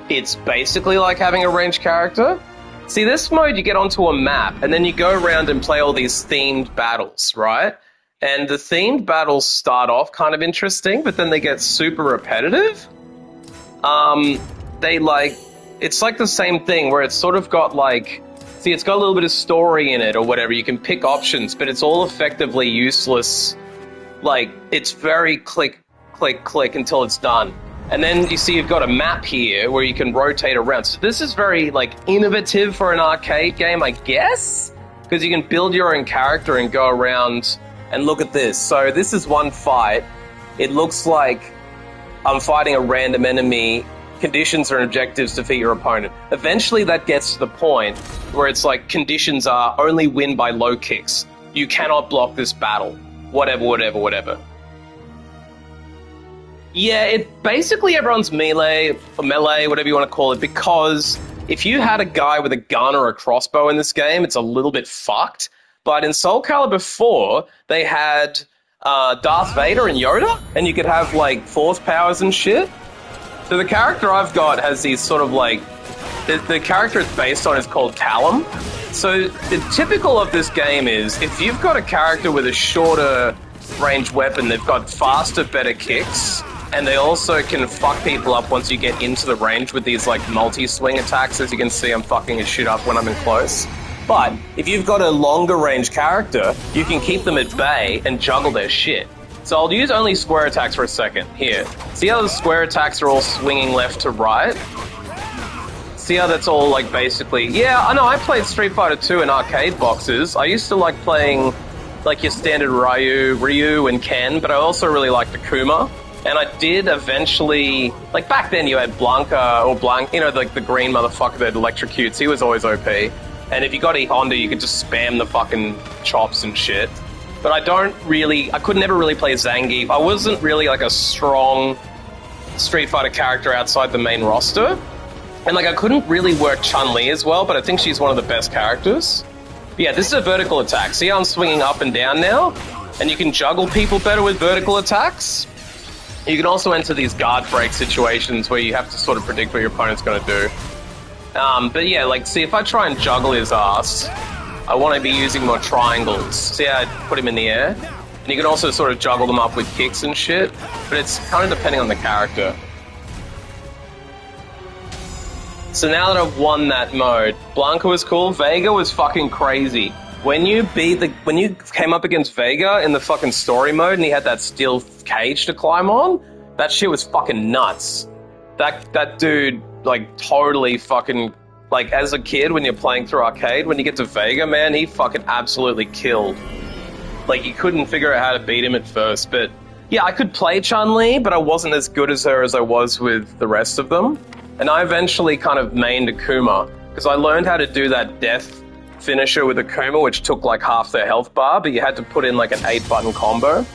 it's basically like having a ranged character. See, this mode, you get onto a map, and then you go around and play all these themed battles, right? And the themed battles start off kind of interesting, but then they get super repetitive. It's like the same thing where it's sort of got like... See, it's got a little bit of story in it or whatever. You can pick options, but it's all effectively useless. Like, it's very click, click, click until it's done. And then you see you've got a map here where you can rotate around. So this is very, like, innovative for an arcade game, I guess? Because you can build your own character and go around and look at this. So this is one fight. It looks like I'm fighting a random enemy. Conditions and objectives defeat your opponent. Eventually that gets to the point where it's like conditions are only win by low kicks. You cannot block this battle. Whatever, whatever, whatever. Yeah, it basically everyone's melee, or melee, whatever you want to call it, because if you had a guy with a gun or a crossbow in this game, it's a little bit fucked. But in Soul Calibur 4, they had Darth Vader and Yoda, and you could have, like, force powers and shit. So the character I've got has these sort of, like... The character it's based on is called Callum. So the typical of this game is, if you've got a character with a shorter range weapon, they've got faster, better kicks, and they also can fuck people up once you get into the range with these, like, multi-swing attacks. As you can see, I'm fucking his shit up when I'm in close. But if you've got a longer range character, you can keep them at bay and juggle their shit. So I'll use only square attacks for a second. Here. See how the square attacks are all swinging left to right? See how that's all, like, basically... Yeah, I know, I played Street Fighter 2 in arcade boxes. I used to like playing, like, your standard Ryu and Ken, but I also really liked Akuma. And I did eventually... Like, back then you had Blanka, or you know, like, the green motherfucker that electrocutes. He was always OP. And if you got E Honda, you could just spam the fucking chops and shit. But I could never really play Zangief. I wasn't really, like, a strong Street Fighter character outside the main roster. And, like, I couldn't really work Chun-Li as well, but I think she's one of the best characters. But yeah, this is a vertical attack. See how I'm swinging up and down now? And you can juggle people better with vertical attacks. You can also enter these guard break situations where you have to sort of predict what your opponent's going to do. But yeah, like, see, if I try and juggle his ass, I want to be using more triangles. See how I put him in the air? And you can also sort of juggle them up with kicks and shit, but it's kind of depending on the character. So now that I've won that mode, Blanka was cool, Vega was fucking crazy. When you came up against Vega in the fucking story mode and he had that steel cage to climb on, that shit was fucking nuts. That dude like, totally fucking... Like, as a kid, when you're playing through arcade, when you get to Vega, man, he fucking absolutely killed. Like, you couldn't figure out how to beat him at first, but... Yeah, I could play Chun-Li, but I wasn't as good as her as I was with the rest of them. And I eventually kind of mained Akuma, because I learned how to do that death finisher with Akuma, which took like half their health bar, but you had to put in like an 8-button combo.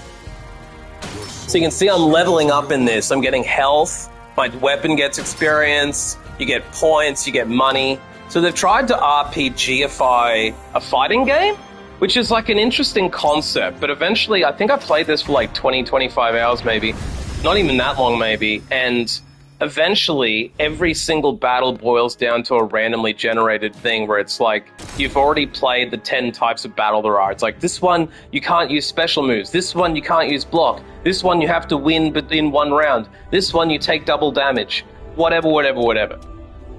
So you can see I'm leveling up in this. I'm getting health, my weapon gets experience, you get points, you get money. So they've tried to RPGify a fighting game, which is like an interesting concept, but eventually, I think I played this for like 20, 25 hours maybe, not even that long maybe, and eventually every single battle boils down to a randomly generated thing where it's like, you've already played the 10 types of battle there are. It's like, this one, you can't use special moves. This one, you can't use block. This one, you have to win but in one round. This one, you take double damage. Whatever, whatever, whatever.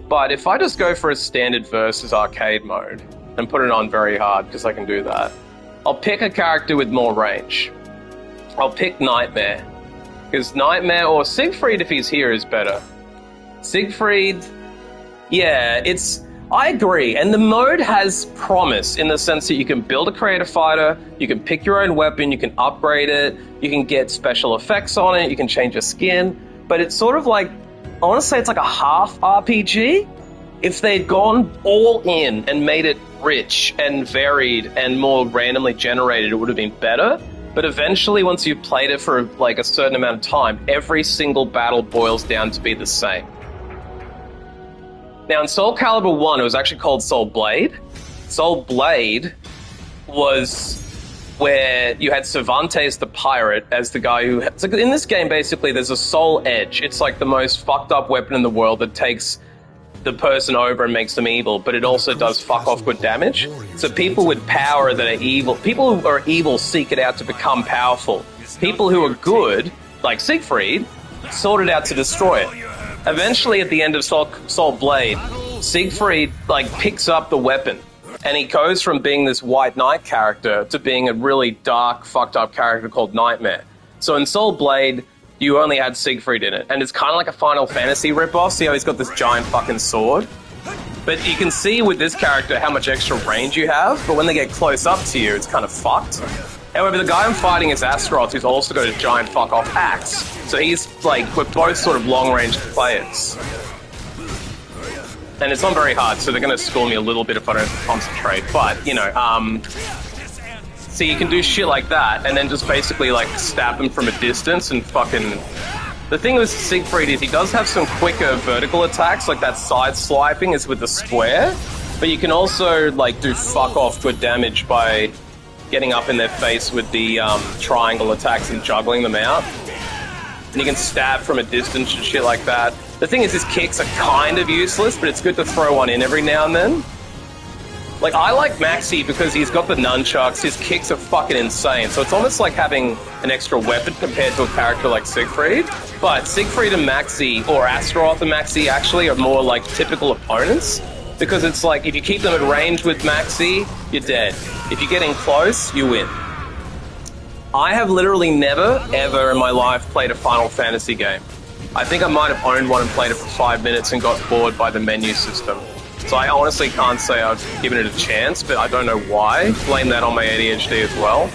But if I just go for a standard versus arcade mode and put it on very hard, because I can do that, I'll pick a character with more range. I'll pick Nightmare. Because Nightmare, or Siegfried if he's here, is better. Siegfried, yeah, I agree. And the mode has promise in the sense that you can build a creative fighter, you can pick your own weapon, you can upgrade it, you can get special effects on it, you can change your skin. But it's sort of like, I want to say it's like a half RPG. If they'd gone all in and made it rich and varied and more randomly generated, it would have been better. But eventually, once you've played it for like a certain amount of time, every single battle boils down to be the same. Now, in Soul Calibur 1, it was actually called Soul Blade. Soul Blade was where you had Cervantes the pirate as the guy who... So in this game, basically, there's a soul edge. It's like the most fucked up weapon in the world that takes the person over and makes them evil, but it also does fuck off good damage. So people with power that are evil, people who are evil seek it out to become powerful. People who are good, like Siegfried, sort it out to destroy it. Eventually, at the end of Soul Blade, Siegfried like picks up the weapon, and he goes from being this white knight character to being a really dark, fucked up character called Nightmare. So in Soul Blade, you only had Siegfried in it, and it's kind of like a Final Fantasy ripoff. See how he's got this giant fucking sword? But you can see with this character how much extra range you have, but when they get close up to you, it's kind of fucked. However, the guy I'm fighting is Astaroth, who's also got a giant fuck-off axe. So he's like, we're both sort of long-range players. And it's not very hard, so they're going to school me a little bit if I don't concentrate. But, you know, so you can do shit like that, and then just basically, like, stab them from a distance and fucking... The thing with Siegfried is he does have some quicker vertical attacks, like that side swiping is with the square, but you can also, like, do fuck-off good damage by getting up in their face with the triangle attacks and juggling them out. And you can stab from a distance and shit like that. The thing is, his kicks are kind of useless, but it's good to throw one in every now and then. Like, I like Maxi because he's got the nunchucks, his kicks are fucking insane, so it's almost like having an extra weapon compared to a character like Siegfried. But Siegfried and Maxi, or Astaroth and Maxi, actually are more like typical opponents, because it's like, if you keep them at range with Maxi, you're dead. If you get in close, you win. I have literally never, ever in my life played a Final Fantasy game. I think I might have owned one and played it for 5 minutes and got bored by the menu system. So I honestly can't say I've given it a chance, but I don't know why. Blame that on my ADHD as well.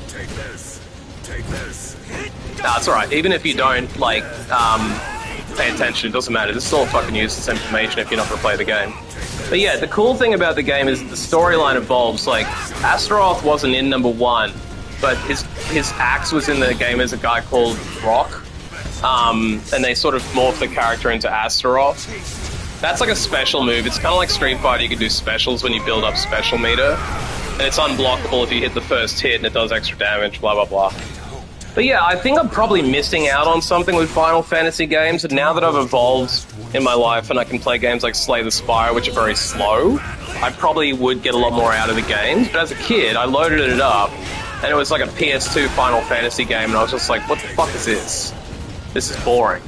Take this. Nah, it's alright. Even if you don't, like, pay attention, it doesn't matter. This is all fucking useless information if you're not going to play the game. But yeah, the cool thing about the game is the storyline evolves. Like, Astaroth wasn't in number 1, but his axe was in the game as a guy called Rock. And they sort of morph the character into Astaroth. That's like a special move. It's kind of like Street Fighter. You can do specials when you build up special meter. And it's unblockable if you hit the first hit and it does extra damage, blah, blah, blah. But yeah, I think I'm probably missing out on something with Final Fantasy games. And now that I've evolved in my life and I can play games like Slay the Spire, which are very slow, I probably would get a lot more out of the games. But as a kid, I loaded it up and it was like a PS2 Final Fantasy game and I was just like, what the fuck is this? This is boring.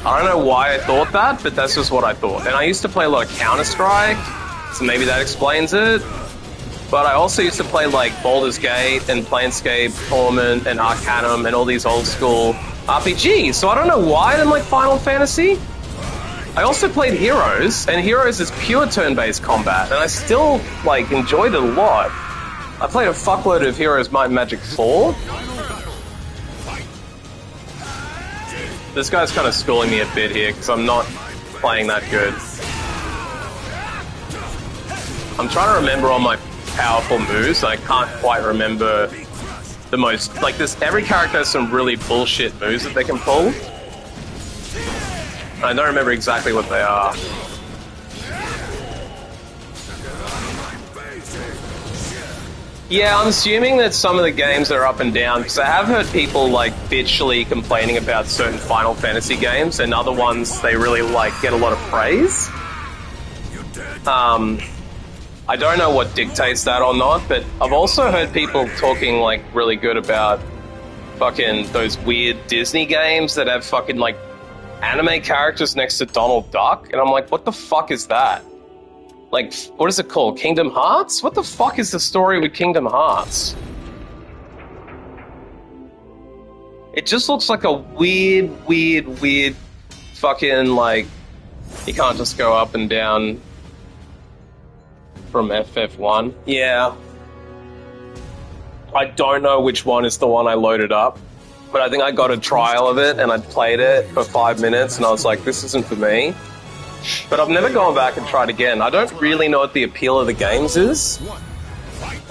I don't know why I thought that, but that's just what I thought. And I used to play a lot of Counter-Strike, so maybe that explains it. But I also used to play like Baldur's Gate and Planescape Torment and Arcanum and all these old school RPG, so I don't know why I didn't like Final Fantasy. I also played Heroes, and Heroes is pure turn-based combat, and I still, like, enjoyed it a lot. I played a fuckload of Heroes Might and Magic 4. This guy's kind of schooling me a bit here, because I'm not playing that good. I'm trying to remember all my powerful moves, and I can't quite remember the most... Like, this, every character has some really bullshit moves that they can pull. I don't remember exactly what they are. Yeah, I'm assuming that some of the games are up and down, because I have heard people, like, bitchily complaining about certain Final Fantasy games, and other ones they really, like, get a lot of praise. I don't know what dictates that or not, but I've also heard people talking, like, really good about fucking those weird Disney games that have fucking, like, anime characters next to Donald Duck, and I'm like, what the fuck is that? Like, what is it called? Kingdom Hearts? What the fuck is the story with Kingdom Hearts? It just looks like a weird fucking, like, you can't just go up and down from FF1. Yeah. I don't know which one is the one I loaded up. But I think I got a trial of it, and I played it for 5 minutes, and I was like, this isn't for me. But I've never gone back and tried again. I don't really know what the appeal of the games is.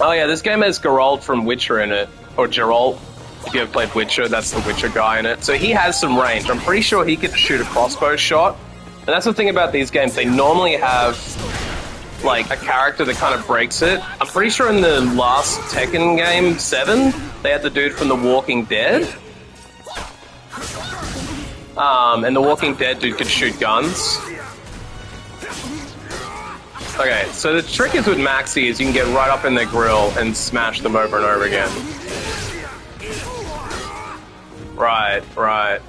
Oh yeah, this game has Geralt from Witcher in it. Or Geralt. If you ever played Witcher, that's the Witcher guy in it. So he has some range. I'm pretty sure he can shoot a crossbow shot. And that's the thing about these games. They normally have, like, a character that kind of breaks it. I'm pretty sure in the last Tekken game, 7, they had the dude from The Walking Dead. And the Walking Dead dude could shoot guns. Okay, so the trick is with Maxi is you can get right up in their grill and smash them over and over again. Right. I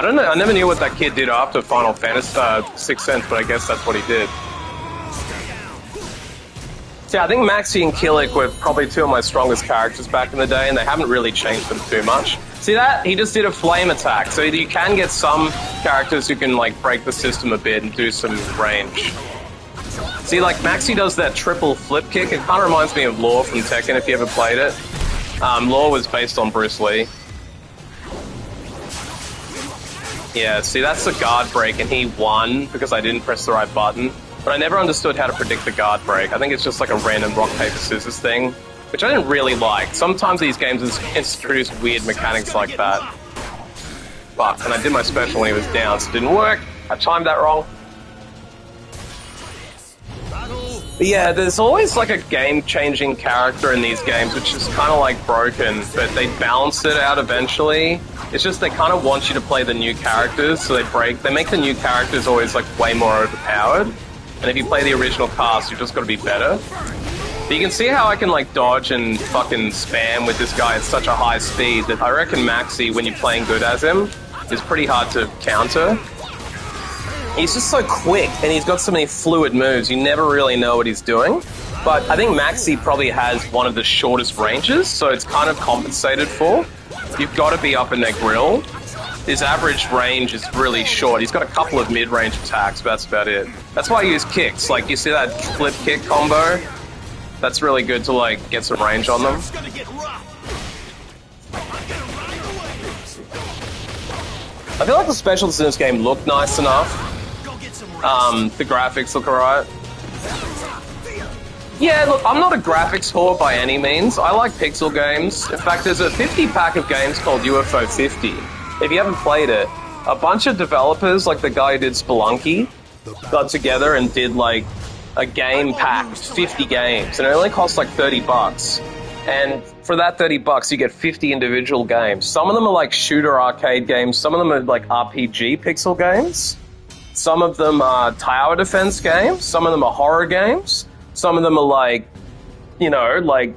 don't know, I never knew what that kid did after Final Fantasy VI Sense, but I guess that's what he did. So yeah, I think Maxi and Killick were probably two of my strongest characters back in the day, and they haven't really changed them too much. See that? He just did a flame attack, so you can get some characters who can, like, break the system a bit and do some range. See, like, Maxi does that triple flip kick. It kind of reminds me of Law from Tekken, if you ever played it. Law was based on Bruce Lee. Yeah, see, that's the guard break, and he won because I didn't press the right button. But I never understood how to predict the guard break. I think it's just like a random rock, paper, scissors thing, which I didn't really like. Sometimes these games introduce weird mechanics like that. Fuck, and I did my special when he was down, so it didn't work. I timed that wrong. But yeah, there's always like a game-changing character in these games, which is kind of like broken, but they balance it out eventually. It's just they kind of want you to play the new characters, so they make the new characters always like way more overpowered. And if you play the original cast, you've just got to be better. But you can see how I can like dodge and fucking spam with this guy at such a high speed that I reckon Maxi, when you're playing good as him, is pretty hard to counter. He's just so quick, and he's got so many fluid moves, you never really know what he's doing. But I think Maxi probably has one of the shortest ranges, so it's kind of compensated for. You've got to be up in their grill. His average range is really short. He's got a couple of mid-range attacks, but that's about it. That's why I use kicks. Like, you see that flip kick combo? That's really good to, like, get some range on them. I feel like the specials in this game look nice enough. The graphics look alright. Yeah, look, I'm not a graphics whore by any means. I like pixel games. In fact, there's a 50-pack of games called UFO 50. If you haven't played it, a bunch of developers, like the guy who did Spelunky, got together and did, like, a game pack, 50 games, and it only costs like $30. And for that $30, you get 50 individual games. Some of them are like shooter arcade games. Some of them are like RPG pixel games. Some of them are tower defense games. Some of them are horror games. Some of them are like, you know, like,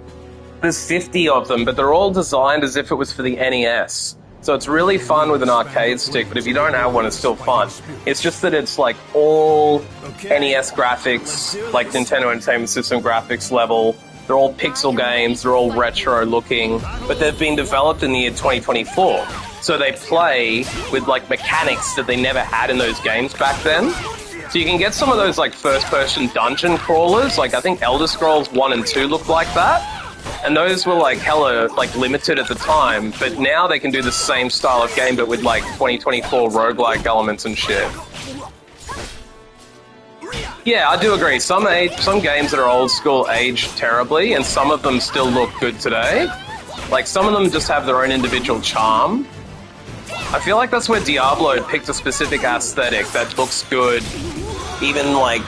there's 50 of them, but they're all designed as if it was for the NES. So it's really fun with an arcade stick, but if you don't have one, it's still fun. It's just that it's like all NES graphics, like Nintendo Entertainment System graphics level. They're all pixel games, they're all retro looking, but they've been developed in the year 2024. So they play with like mechanics that they never had in those games back then. So you can get some of those like first-person dungeon crawlers, like I think Elder Scrolls 1 and 2 looked like that. And those were like hella like limited at the time, but now they can do the same style of game but with like 2024 roguelike elements and shit. Yeah, I do agree. Some games that are old school age terribly, and some of them still look good today. Like some of them just have their own individual charm. I feel like that's where Diablo picked a specific aesthetic that looks good. Even like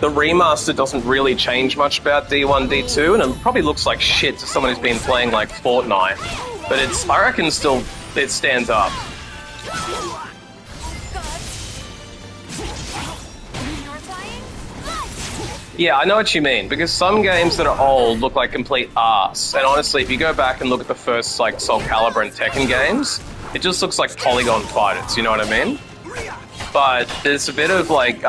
the remaster doesn't really change much about D1, D2, and it probably looks like shit to someone who's been playing like Fortnite. But I reckon still it stands up. Yeah, I know what you mean, because some games that are old look like complete arse. And honestly, if you go back and look at the first like Soul Calibur and Tekken games, it just looks like polygon fighters, you know what I mean? But there's a bit of like,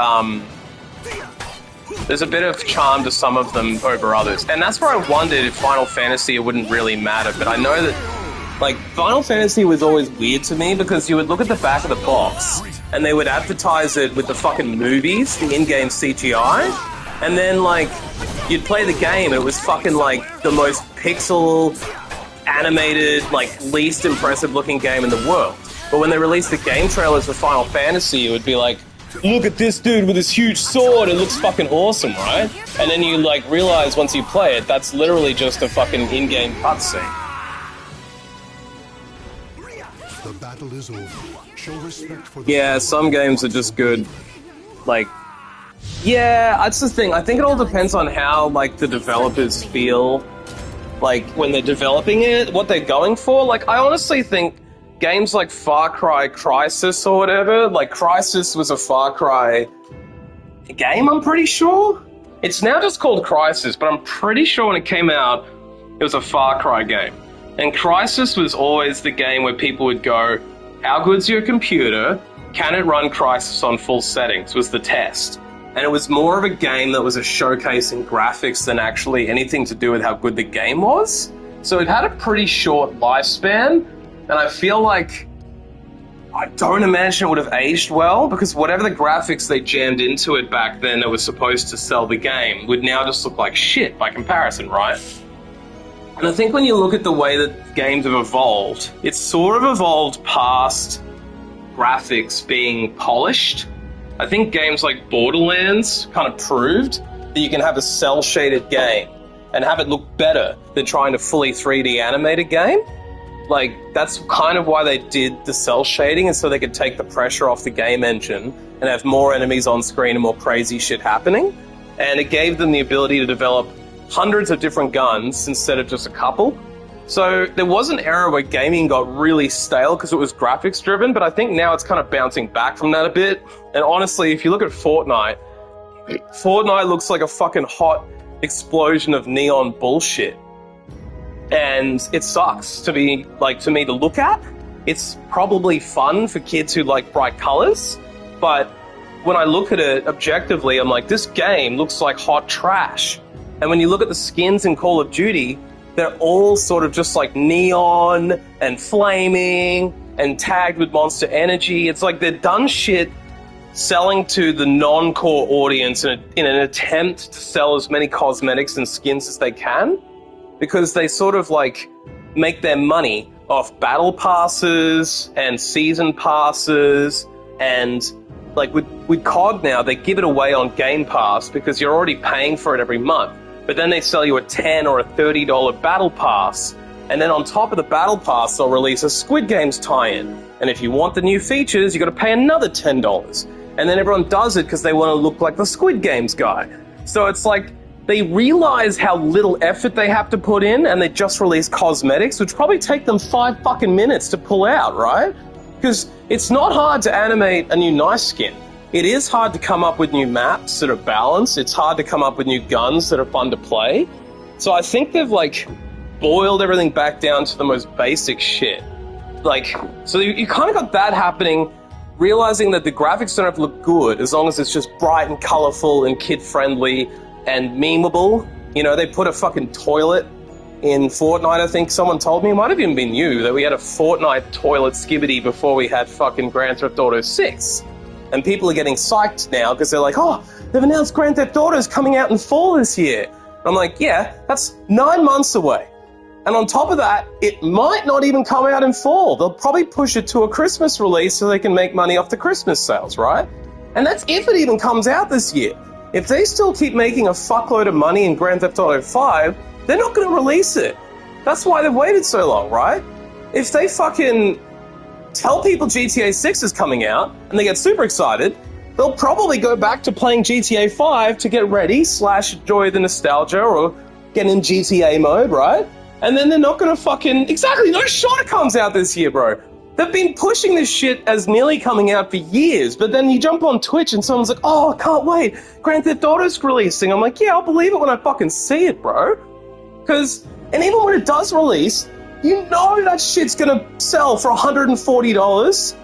there's a bit of charm to some of them over others. And that's where I wondered if Final Fantasy wouldn't really matter, but I know that, like, Final Fantasy was always weird to me because you would look at the back of the box and they would advertise it with the fucking movies, the in-game CGI, and then, like, you'd play the game and it was fucking, like, the most pixel animated, like, least impressive looking game in the world. But when they released the game trailers for Final Fantasy, it would be like, look at this dude with this huge sword, it looks fucking awesome, right? And then you, like, realize once you play it, that's literally just a fucking in-game cutscene. The battle is over. Show respect for the Yeah, some games are just good. Like, yeah, that's the thing. I think it all depends on how, like, the developers feel, like, when they're developing it, what they're going for. Like, I honestly think games like Far Cry Crysis or whatever, like, Crysis was a Far Cry game, I'm pretty sure? It's now just called Crysis, but I'm pretty sure when it came out, it was a Far Cry game. And Crysis was always the game where people would go, how good's your computer? Can it run Crysis on full settings? Was the test. And it was more of a game that was a showcase in graphics than actually anything to do with how good the game was. So it had a pretty short lifespan, and I feel like I don't imagine it would have aged well, because whatever the graphics they jammed into it back then that was supposed to sell the game would now just look like shit by comparison, right? And I think when you look at the way that games have evolved, it's sort of evolved past graphics being polished. I think games like Borderlands kind of proved that you can have a cel-shaded game and have it look better than trying to fully 3D animate a game. Like, that's kind of why they did the cel shading, and so they could take the pressure off the game engine and have more enemies on screen and more crazy shit happening. And it gave them the ability to develop hundreds of different guns instead of just a couple. So there was an era where gaming got really stale because it was graphics driven, but I think now it's kind of bouncing back from that a bit. And honestly, if you look at Fortnite looks like a fucking hot explosion of neon bullshit. And it sucks to me to look at. It's probably fun for kids who like bright colors, but when I look at it objectively, I'm like, this game looks like hot trash. And when you look at the skins in Call of Duty, they're all sort of just like neon and flaming and tagged with Monster Energy. It's like they're done shit selling to the non-core audience in an attempt to sell as many cosmetics and skins as they can, because they sort of like make their money off battle passes and season passes, and like with COD now, they give it away on Game Pass because you're already paying for it every month. But then they sell you a $10 or a $30 battle pass, and then on top of the battle pass, they'll release a Squid Games tie-in. And if you want the new features, you got to pay another $10. And then everyone does it because they want to look like the Squid Games guy. So it's like they realize how little effort they have to put in, and they just release cosmetics, which probably take them 5 fucking minutes to pull out, right? Because it's not hard to animate a new nice skin. It is hard to come up with new maps that are balanced. It's hard to come up with new guns that are fun to play. So I think they've, like, boiled everything back down to the most basic shit. Like, so you kind of got that happening, realizing that the graphics don't have to look good as long as it's just bright and colorful and kid-friendly and memeable. You know, they put a fucking toilet in Fortnite, I think someone told me, it might have even been you, that we had a Fortnite toilet skibbity before we had fucking Grand Theft Auto 6. And people are getting psyched now because they're like, oh, they've announced Grand Theft Auto's coming out in fall this year. And I'm like, yeah, that's 9 months away. And on top of that, it might not even come out in fall. They'll probably push it to a Christmas release so they can make money off the Christmas sales, right? And that's if it even comes out this year. If they still keep making a fuckload of money in Grand Theft Auto 5, they're not going to release it. That's why they've waited so long, right? If they fucking tell people GTA 6 is coming out and they get super excited, they'll probably go back to playing GTA 5 to get ready / enjoy the nostalgia or get in GTA mode, right? And then they're not going to fucking... Exactly, no shot it comes out this year, bro. They've been pushing this shit as nearly coming out for years, but then you jump on Twitch and someone's like, oh, I can't wait, Grand Theft Auto's releasing. I'm like, yeah, I'll believe it when I fucking see it, bro. And even when it does release, you know that shit's gonna sell for $140.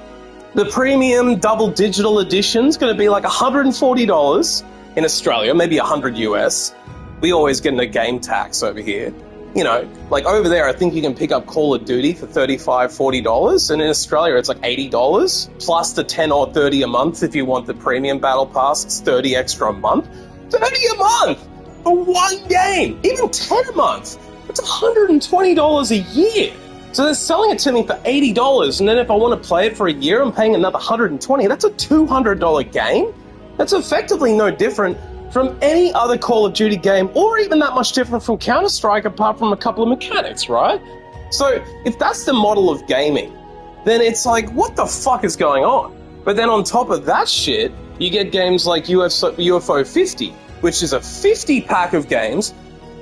The premium double digital edition's gonna be like $140 in Australia, maybe $100 US. We always get a game tax over here. You know, like over there, I think you can pick up Call of Duty for $35, $40, and in Australia it's like $80, plus the $10 or $30 a month if you want the premium battle pass. It's $30 extra a month. $30 a month for one game, even $10 a month. That's $120 a year. So they're selling it to me for $80, and then if I want to play it for a year, I'm paying another $120. That's a $200 game. That's effectively no different from any other Call of Duty game, or even that much different from Counter-Strike, apart from a couple of mechanics, right? So if that's the model of gaming, then it's like, what the fuck is going on? But then on top of that shit, you get games like UFO 50, which is a 50-pack of games.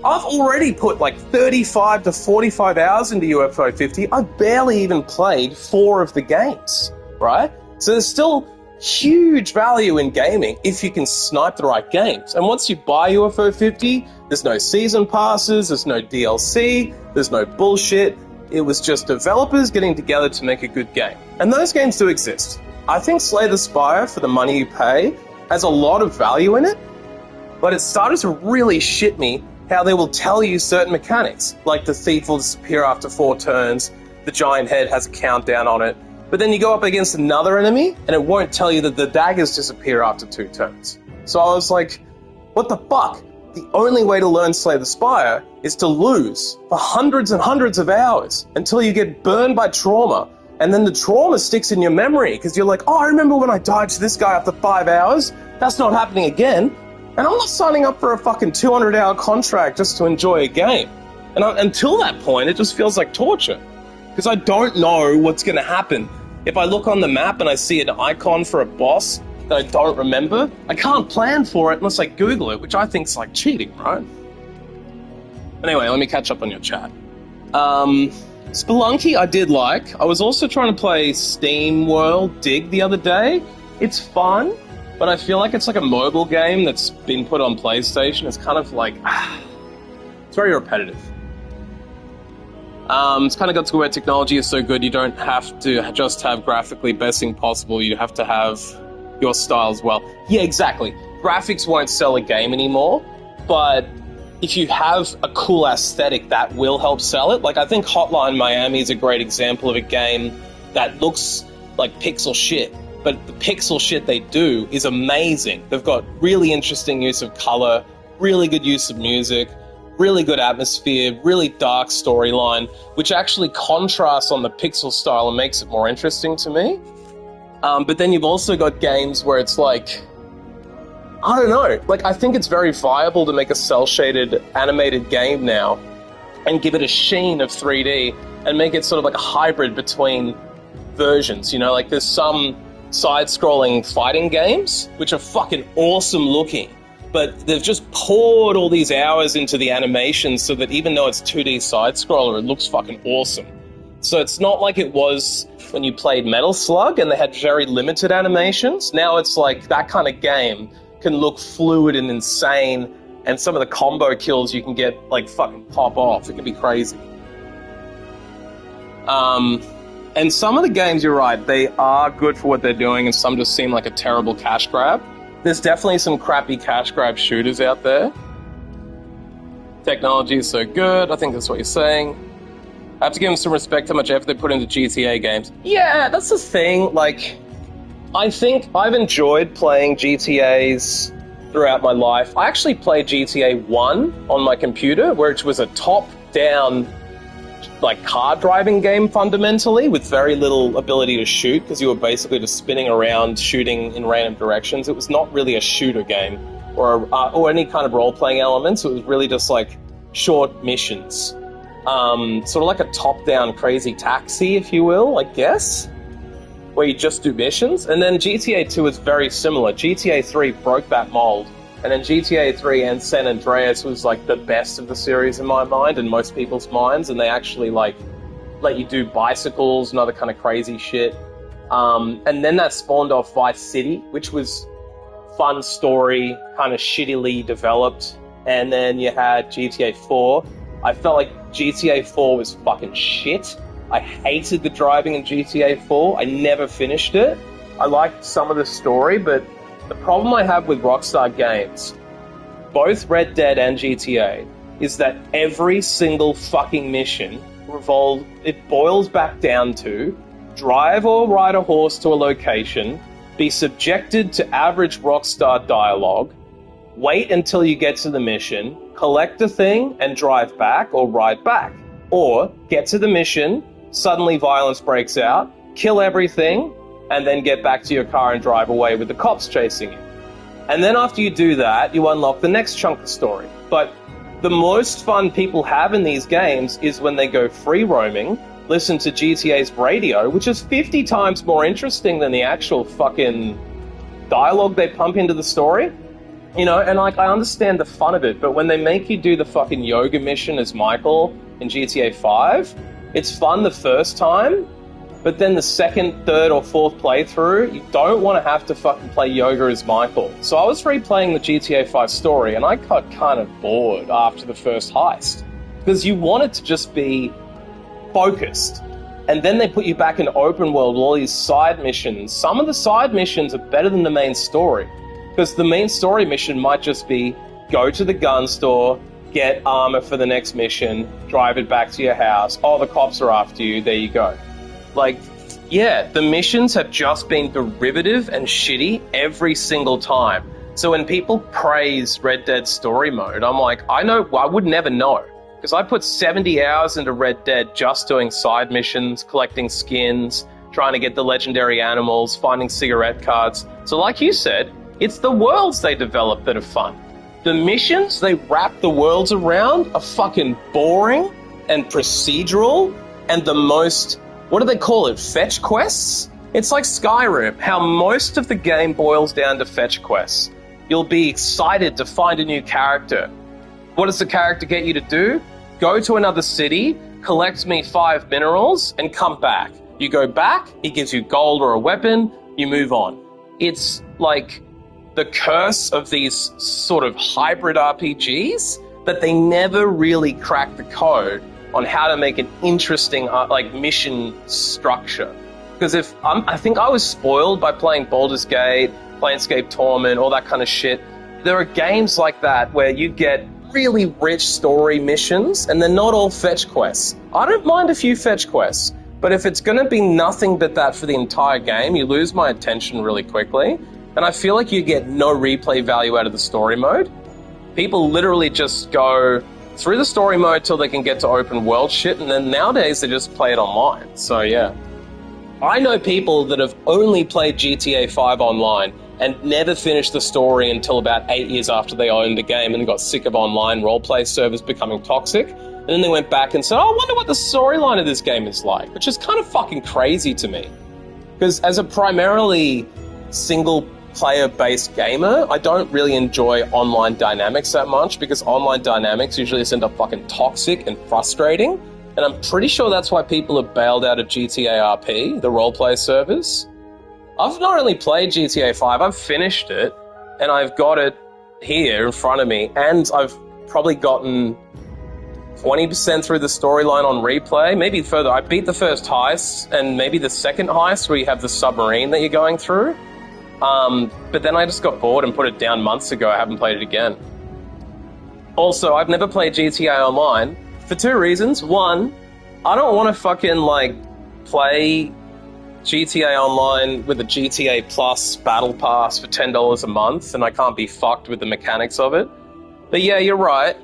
I've already put like 35 to 45 hours into UFO 50. I've barely even played 4 of the games, right? So there's still huge value in gaming if you can snipe the right games. And once you buy UFO 50, there's no season passes, there's no DLC, there's no bullshit. It was just developers getting together to make a good game. And those games do exist. I think Slay the Spire, for the money you pay, has a lot of value in it, but it started to really shit me how they will tell you certain mechanics, like the thief will disappear after 4 turns, the giant head has a countdown on it, but then you go up against another enemy, and it won't tell you that the daggers disappear after 2 turns. So I was like, what the fuck? The only way to learn Slay the Spire is to lose for hundreds and hundreds of hours until you get burned by trauma, and then the trauma sticks in your memory, because you're like, oh, I remember when I died to this guy after 5 hours, that's not happening again. And I'm not signing up for a fucking 200-hour contract just to enjoy a game. And until that point, it just feels like torture. Because I don't know what's going to happen. If I look on the map and I see an icon for a boss that I don't remember, I can't plan for it unless I Google it, which I think is like cheating, right? Anyway, let me catch up on your chat. Spelunky I did like. I was also trying to play Steam World Dig the other day. It's fun. But I feel like it's like a mobile game that's been put on PlayStation. It's kind of like... it's very repetitive. It's kind of got to where technology is so good you don't have to just have graphically best thing possible. You have to have your style as well. Yeah, exactly. Graphics won't sell a game anymore, but if you have a cool aesthetic, that will help sell it. Like, I think Hotline Miami is a great example of a game that looks like pixel shit. But the pixel shit they do is amazing. They've got really interesting use of color, really good use of music, really good atmosphere, really dark storyline, which actually contrasts on the pixel style and makes it more interesting to me. But then you've also got games where it's like, I don't know, like I think it's very viable to make a cel-shaded animated game now and give it a sheen of 3D and make it sort of like a hybrid between versions, you know, like there's some side-scrolling fighting games, which are fucking awesome looking, but they've just poured all these hours into the animation so that even though it's 2D side-scroller, it looks fucking awesome. So it's not like it was when you played Metal Slug and they had very limited animations. Now it's like that kind of game can look fluid and insane, and some of the combo kills you can get like fucking pop off. It can be crazy. And some of the games, you're right, they are good for what they're doing, and some just seem like a terrible cash grab. There's definitely some crappy cash grab shooters out there. Technology is so good. I think that's what you're saying. I have to give them some respect how much effort they put into GTA games. Yeah, that's the thing. Like, I think I've enjoyed playing GTAs throughout my life. I actually played GTA 1 on my computer, which was a top-down, like, car driving game fundamentally, with very little ability to shoot, because you were basically just spinning around, shooting in random directions. It was not really a shooter game, or any kind of role-playing elements. It was really just, like, short missions. Sort of like a top-down Crazy Taxi, if you will, I guess, where you just do missions. And then GTA 2 is very similar. GTA 3 broke that mold, and then GTA 3 and San Andreas was like the best of the series in my mind and most people's minds, and they actually like let you do bicycles and other kind of crazy shit. And then that spawned off Vice City, which was fun story, kind of shittily developed. And then you had GTA 4. I felt like GTA 4 was fucking shit. I hated the driving in GTA 4. I never finished it. I liked some of the story, but the problem I have with Rockstar games, both Red Dead and GTA, is that every single fucking mission boils back down to drive or ride a horse to a location, be subjected to average Rockstar dialogue, wait until you get to the mission, collect a thing, and drive back or ride back. Or get to the mission, suddenly violence breaks out, kill everything, and then get back to your car and drive away with the cops chasing you. And then after you do that, you unlock the next chunk of story. But the most fun people have in these games is when they go free roaming, listen to GTA's radio, which is 50 times more interesting than the actual fucking dialogue they pump into the story. You know, and like, I understand the fun of it, but when they make you do the fucking yoga mission as Michael in GTA 5, it's fun the first time, but then the second, third, or fourth playthrough, you don't want to have to fucking play yoga as Michael. So I was replaying the GTA 5 story, and I got kind of bored after the first heist, because you want it to just be focused. And then they put you back in open world with all these side missions. Some of the side missions are better than the main story, because the main story mission might just be go to the gun store, get armor for the next mission, drive it back to your house. Oh, the cops are after you. There you go. Like, yeah, the missions have just been derivative and shitty every single time. So when people praise Red Dead story mode, I'm like, I would never know. Because I put 70 hours into Red Dead just doing side missions, collecting skins, trying to get the legendary animals, finding cigarette cards. So like you said, it's the worlds they develop that are fun. The missions they wrap the worlds around are fucking boring and procedural and the most, what do they call it, fetch quests? It's like Skyrim, how most of the game boils down to fetch quests. You'll be excited to find a new character. What does the character get you to do? Go to another city, collect me 5 minerals, and come back. You go back, he gives you gold or a weapon, you move on. It's like the curse of these sort of hybrid RPGs that they never really crack the code on how to make an interesting mission structure. Because I think I was spoiled by playing Baldur's Gate, Planescape Torment, all that kind of shit. There are games like that where you get really rich story missions and they're not all fetch quests. I don't mind a few fetch quests, but if it's going to be nothing but that for the entire game, you lose my attention really quickly. And I feel like you get no replay value out of the story mode. People literally just go through the story mode till they can get to open world shit, and then nowadays they just play it online. So yeah. I know people that have only played GTA 5 online and never finished the story until about 8 years after they owned the game and got sick of online roleplay servers becoming toxic. And then they went back and said, oh, I wonder what the storyline of this game is like, which is kind of fucking crazy to me. Because as a primarily single player-based gamer, I don't really enjoy online dynamics that much because online dynamics usually just end up fucking toxic and frustrating. And I'm pretty sure that's why people have bailed out of GTA RP, the roleplay servers. I've not only played GTA 5, I've finished it, and I've got it here in front of me, and I've probably gotten 20% through the storyline on replay, maybe further. I beat the first heist, and maybe the second heist where you have the submarine that you're going through. But then I just got bored and put it down months ago. I haven't played it again. Also, I've never played GTA Online for two reasons. One, I don't want to fucking, like, play GTA Online with a GTA Plus Battle Pass for $10 a month, and I can't be fucked with the mechanics of it. But yeah, you're right.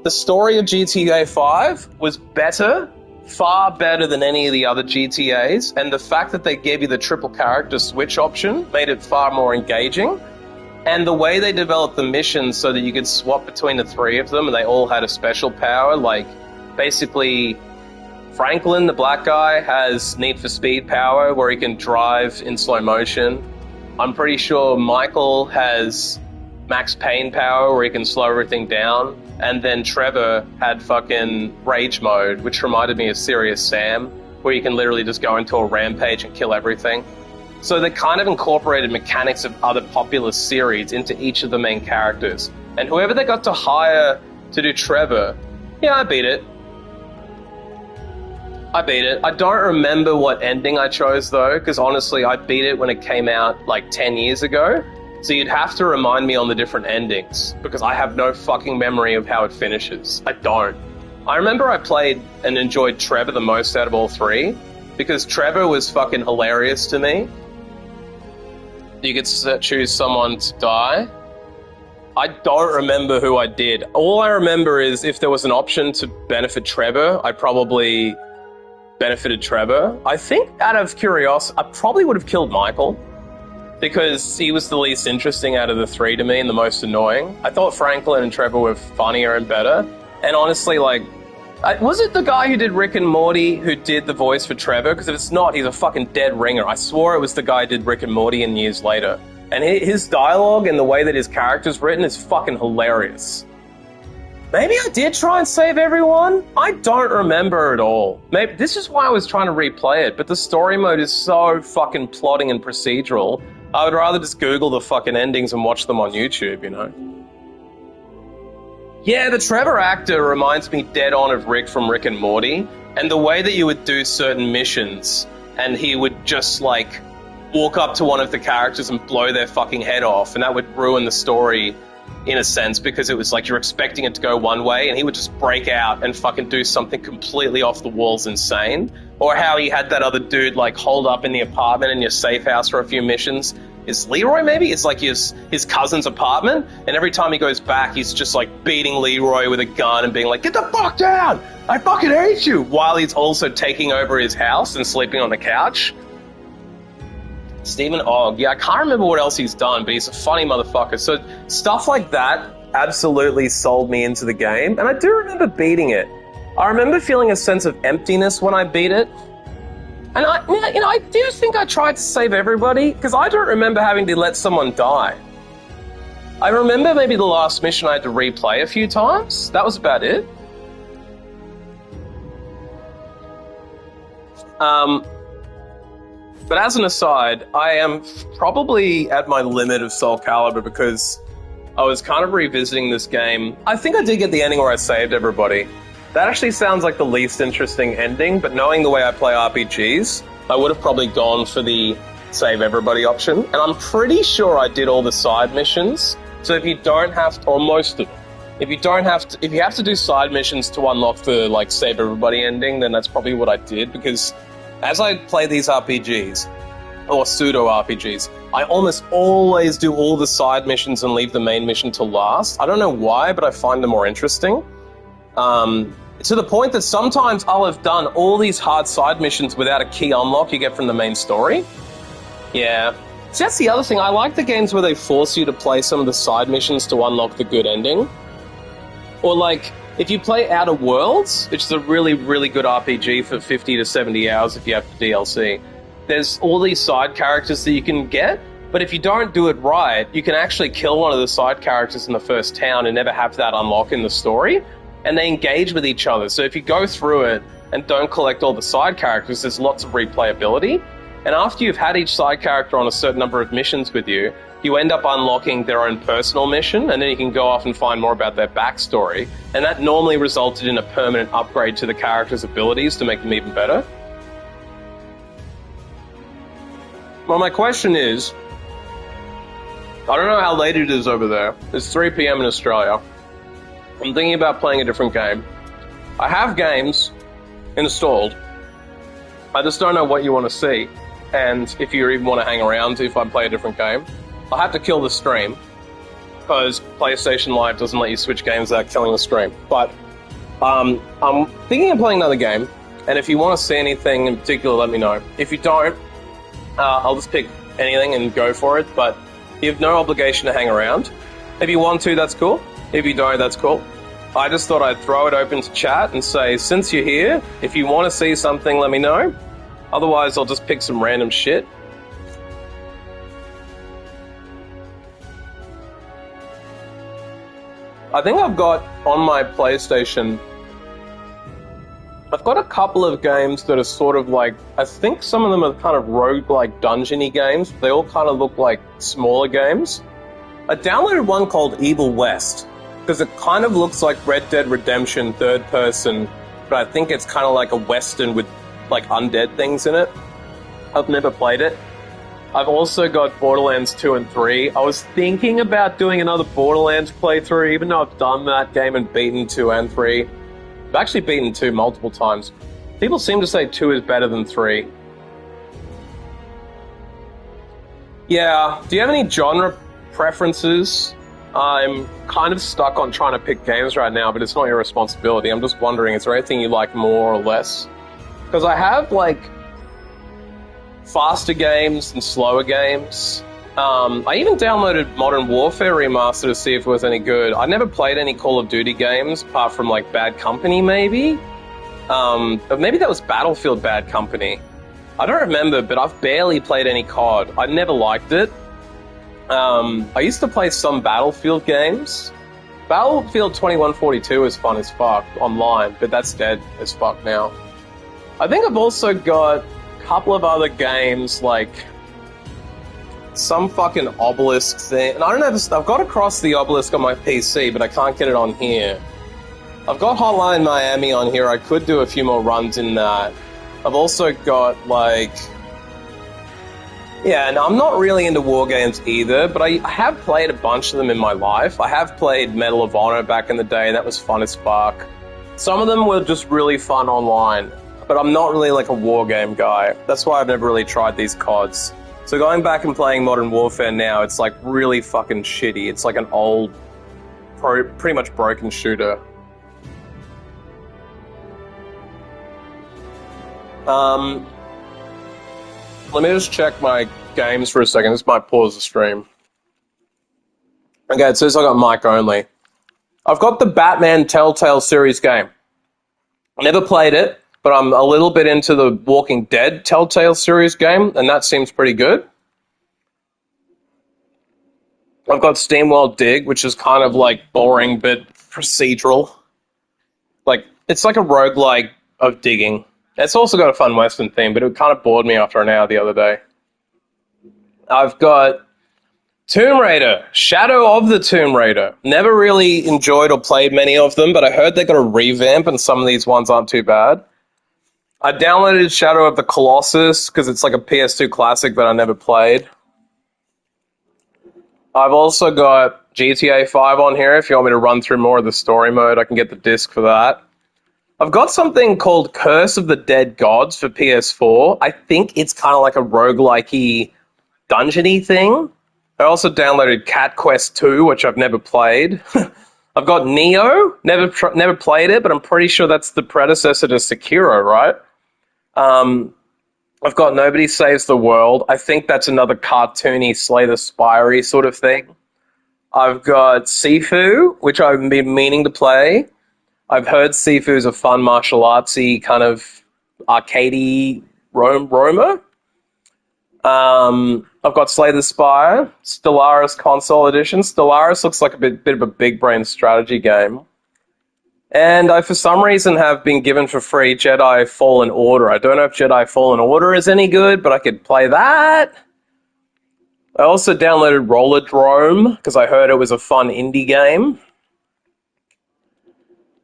The story of GTA 5 was better, far better than any of the other GTAs, and the fact that they gave you the triple character switch option made it far more engaging. And the way they developed the missions so that you could swap between the three of them and they all had a special power, like, basically, Franklin, the black guy, has Need for Speed power where he can drive in slow motion. I'm pretty sure Michael has Max Payne power where he can slow everything down. And then Trevor had fucking Rage Mode, which reminded me of Serious Sam, where you can literally just go into a rampage and kill everything. So they kind of incorporated mechanics of other popular series into each of the main characters. And whoever they got to hire to do Trevor, yeah, I beat it. I don't remember what ending I chose, though, because honestly, I beat it when it came out like 10 years ago. So you'd have to remind me on the different endings, because I have no fucking memory of how it finishes. I don't. I remember I played and enjoyed Trevor the most out of all three, because Trevor was fucking hilarious to me. You could choose someone to die. I don't remember who I did. All I remember is if there was an option to benefit Trevor, I probably benefited Trevor. I think out of curiosity, I probably would have killed Michael, because he was the least interesting out of the three to me and the most annoying. I thought Franklin and Trevor were funnier and better. And honestly, like, was it the guy who did Rick and Morty who did the voice for Trevor? Because if it's not, he's a fucking dead ringer. I swore it was the guy who did Rick and Morty in years later. And his dialogue and the way that his character's written is fucking hilarious. Maybe I did try and save everyone? I don't remember at all. Maybe this is why I was trying to replay it, but the story mode is so fucking plotting and procedural. I would rather just Google the fucking endings and watch them on YouTube, you know? Yeah, the Trevor actor reminds me dead on of Rick from Rick and Morty, and the way that you would do certain missions, and he would just, like, walk up to one of the characters and blow their fucking head off, and that would ruin the story in a sense, because it was like you're expecting it to go one way, and he would just break out and fucking do something completely off the walls insane. Or how he had that other dude, like, hold up in the apartment in your safe house for a few missions. Is Leroy, maybe? It's like his cousin's apartment, and every time he goes back, he's just, like, beating Leroy with a gun and being like, get the fuck down! I fucking hate you! While he's also taking over his house and sleeping on the couch. Stephen Ogg, yeah, I can't remember what else he's done, but he's a funny motherfucker. So stuff like that absolutely sold me into the game, and I do remember beating it. I remember feeling a sense of emptiness when I beat it. And I do think I tried to save everybody, because I don't remember having to let someone die. I remember maybe the last mission I had to replay a few times. That was about it. But as an aside, I am probably at my limit of Soul Calibur, because I was kind of revisiting this game. I think I did get the ending where I saved everybody. That actually sounds like the least interesting ending, but knowing the way I play RPGs, I would have probably gone for the save everybody option. And I'm pretty sure I did all the side missions. So if you don't have to, or most of them, if you have to do side missions to unlock the, like, save everybody ending, then that's probably what I did, because as I play these RPGs, or pseudo-RPGs, I almost always do all the side missions and leave the main mission till last. I don't know why, but I find them more interesting. To the point that sometimes I'll have done all these hard side missions without a key unlock you get from the main story. Yeah. See, that's the other thing. I like the games where they force you to play some of the side missions to unlock the good ending. Or, like, if you play Outer Worlds, which is a really, really good RPG for 50 to 70 hours if you have the DLC, there's all these side characters that you can get, but if you don't do it right, you can actually kill one of the side characters in the first town and never have that unlock in the story, and they engage with each other. So if you go through it and don't collect all the side characters, there's lots of replayability, and after you've had each side character on a certain number of missions with you, you end up unlocking their own personal mission, and then you can go off and find more about their backstory, and that normally resulted in a permanent upgrade to the character's abilities to make them even better. Well, my question is, I don't know how late it is over there. It's 3 PM in Australia. I'm thinking about playing a different game. I have games installed. I just don't know what you want to see. And if you even want to hang around if I play a different game. I'll have to kill the stream. Because PlayStation Live doesn't let you switch games without killing the stream. But I'm thinking of playing another game. And if you want to see anything in particular, let me know. If you don't, I'll just pick anything and go for it. But you have no obligation to hang around. If you want to, that's cool. If you don't, that's cool. I just thought I'd throw it open to chat and say, since you're here, if you want to see something, let me know. Otherwise, I'll just pick some random shit. I think I've got on my PlayStation, I've got a couple of games that are sort of like, I think some of them are kind of roguelike dungeony games. They all kind of look like smaller games. I downloaded one called Evil West, because it kind of looks like Red Dead Redemption third person, but I think it's kind of like a Western with like undead things in it. I've never played it. I've also got Borderlands 2 and 3. I was thinking about doing another Borderlands playthrough, even though I've done that game and beaten 2 and 3. I've actually beaten 2 multiple times. People seem to say 2 is better than 3. Yeah, do you have any genre preferences? I'm kind of stuck on trying to pick games right now, but it's not your responsibility. I'm just wondering, is there anything you like more or less? Because I have, like, faster games and slower games. I even downloaded Modern Warfare Remastered to see if it was any good. I never played any Call of Duty games, apart from, like, Bad Company, maybe? But maybe that was Battlefield Bad Company. I don't remember, but I've barely played any COD. I never liked it. I used to play some Battlefield games. Battlefield 2142 is fun as fuck online, but that's dead as fuck now. I think I've also got a couple of other games, like some fucking Obelisk thing. And I don't know if I've got Across the Obelisk on my PC, but I can't get it on here. I've got Hotline Miami on here. I could do a few more runs in that. I've also got, like... Yeah, and I'm not really into war games either, but I have played a bunch of them in my life. I have played Medal of Honor back in the day, and that was fun as fuck. Some of them were just really fun online, but I'm not really like a war game guy. That's why I've never really tried these CODs. So going back and playing Modern Warfare now, it's like really fucking shitty. It's like an old, pretty much broken shooter. Let me just check my games for a second. This might pause the stream. Okay, it says I got mic only. I've got the Batman Telltale series game. I never played it, but I'm a little bit into the Walking Dead Telltale series game, and that seems pretty good. I've got SteamWorld Dig, which is kind of like boring but procedural. Like, it's like a roguelike of digging. It's also got a fun Western theme, but it kind of bored me after an hour the other day. I've got Tomb Raider, Shadow of the Tomb Raider. Never really enjoyed or played many of them, but I heard they got a revamp and some of these ones aren't too bad. I downloaded Shadow of the Colossus because it's like a PS2 classic that I never played. I've also got GTA 5 on here. If you want me to run through more of the story mode, I can get the disc for that. I've got something called Curse of the Dead Gods for PS4. I think it's kind of like a roguelike-y, dungeon-y thing. I also downloaded Cat Quest 2, which I've never played. I've got Neo. Never played it, but I'm pretty sure that's the predecessor to Sekiro, right? I've got Nobody Saves the World. I think that's another cartoony, Slay the Spire-y sort of thing. I've got Sifu, which I've been meaning to play. I've heard Sifu's a fun martial artsy kind of arcadey roamer. I've got Slay the Spire, Stellaris Console Edition. Stellaris looks like a bit of a big brain strategy game. And I, for some reason, have been given for free Jedi Fallen Order. I don't know if Jedi Fallen Order is any good, but I could play that. I also downloaded Rollerdrome because I heard it was a fun indie game.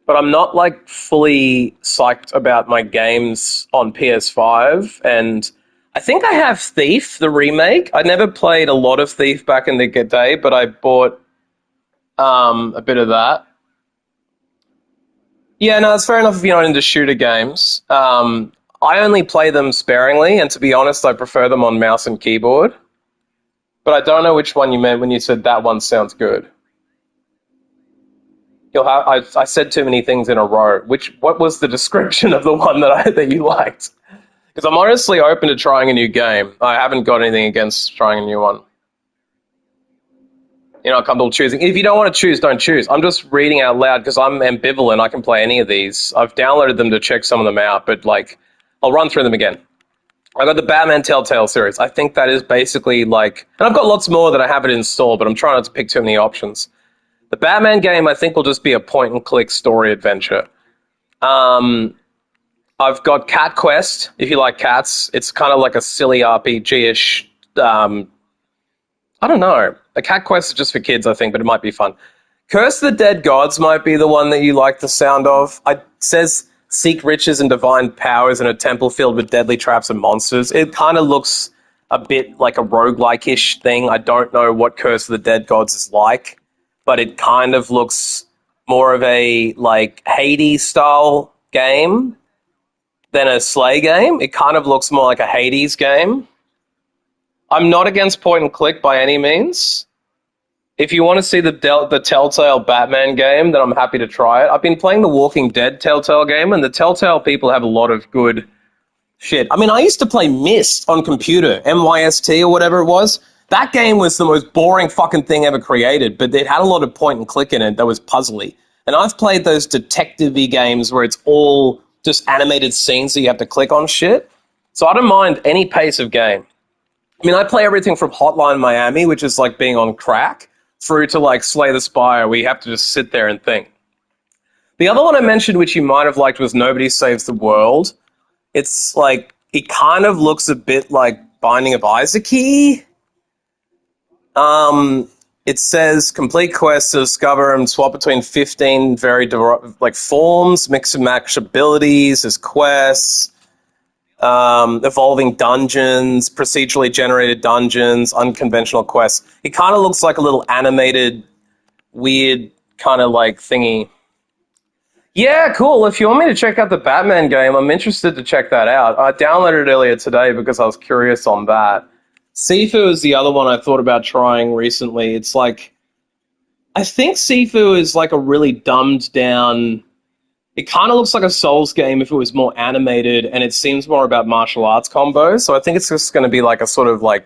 But I'm not, like, fully psyched about my games on PS5, and I think I have Thief, the remake. I never played a lot of Thief back in the day, but I bought a bit of that. Yeah, no, it's fair enough if you're not into shooter games. I only play them sparingly, and to be honest, I prefer them on mouse and keyboard. But I don't know which one you meant when you said that one sounds good. I said too many things in a row. What was the description of the one that you liked? Because I'm honestly open to trying a new game. I haven't got anything against trying a new one. You're not comfortable choosing. If you don't want to choose, don't choose. I'm just reading out loud because I'm ambivalent. I can play any of these. I've downloaded them to check some of them out, but like, I'll run through them again. I got the Batman Telltale series. I think that is basically like, and I've got lots more that I haven't installed, but I'm trying not to pick too many options. The Batman game, I think, will just be a point-and-click story adventure. I've got Cat Quest, if you like cats. It's kind of like a silly RPG-ish, I don't know. A Cat Quest is just for kids, I think, but it might be fun. Curse of the Dead Gods might be the one that you like the sound of. It says, seek riches and divine powers in a temple filled with deadly traps and monsters. It kind of looks a bit like a roguelike-ish thing. I don't know what Curse of the Dead Gods is like, but it kind of looks more of a, like, Hades-style game than a Slay game. It kind of looks more like a Hades game. I'm not against point and click by any means. If you want to see the Telltale Batman game, then I'm happy to try it. I've been playing the Walking Dead Telltale game, and the Telltale people have a lot of good shit. I mean, I used to play Myst on computer, MYST or whatever it was. That game was the most boring fucking thing ever created, but it had a lot of point and click in it that was puzzly. And I've played those detective-y games where it's all just animated scenes that you have to click on shit. So I don't mind any pace of game. I mean, I play everything from Hotline Miami, which is like being on crack, through to like Slay the Spire, where you have to just sit there and think. The other one I mentioned, which you might have liked, was Nobody Saves the World. It's like, it kind of looks a bit like Binding of Isaac-y. It says, complete quests to discover and swap between 15 varied forms, mix and match abilities as quests. Evolving dungeons, procedurally generated dungeons, unconventional quests. It kind of looks like a little animated, weird kind of like thingy. Yeah, cool. If you want me to check out the Batman game, I'm interested to check that out. I downloaded it earlier today because I was curious on that. Sifu is the other one I thought about trying recently. It's like, I think Sifu is like a really dumbed down... It kind of looks like a Souls game if it was more animated, and it seems more about martial arts combos. So I think it's just going to be like a sort of like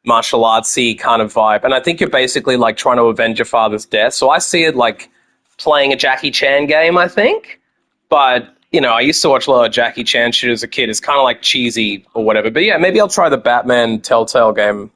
martial artsy kind of vibe. And I think you're basically like trying to avenge your father's death. So I see it like playing a Jackie Chan game, I think. But, you know, I used to watch a lot of Jackie Chan shit as a kid. It's kind of like cheesy or whatever. But yeah, maybe I'll try the Batman Telltale game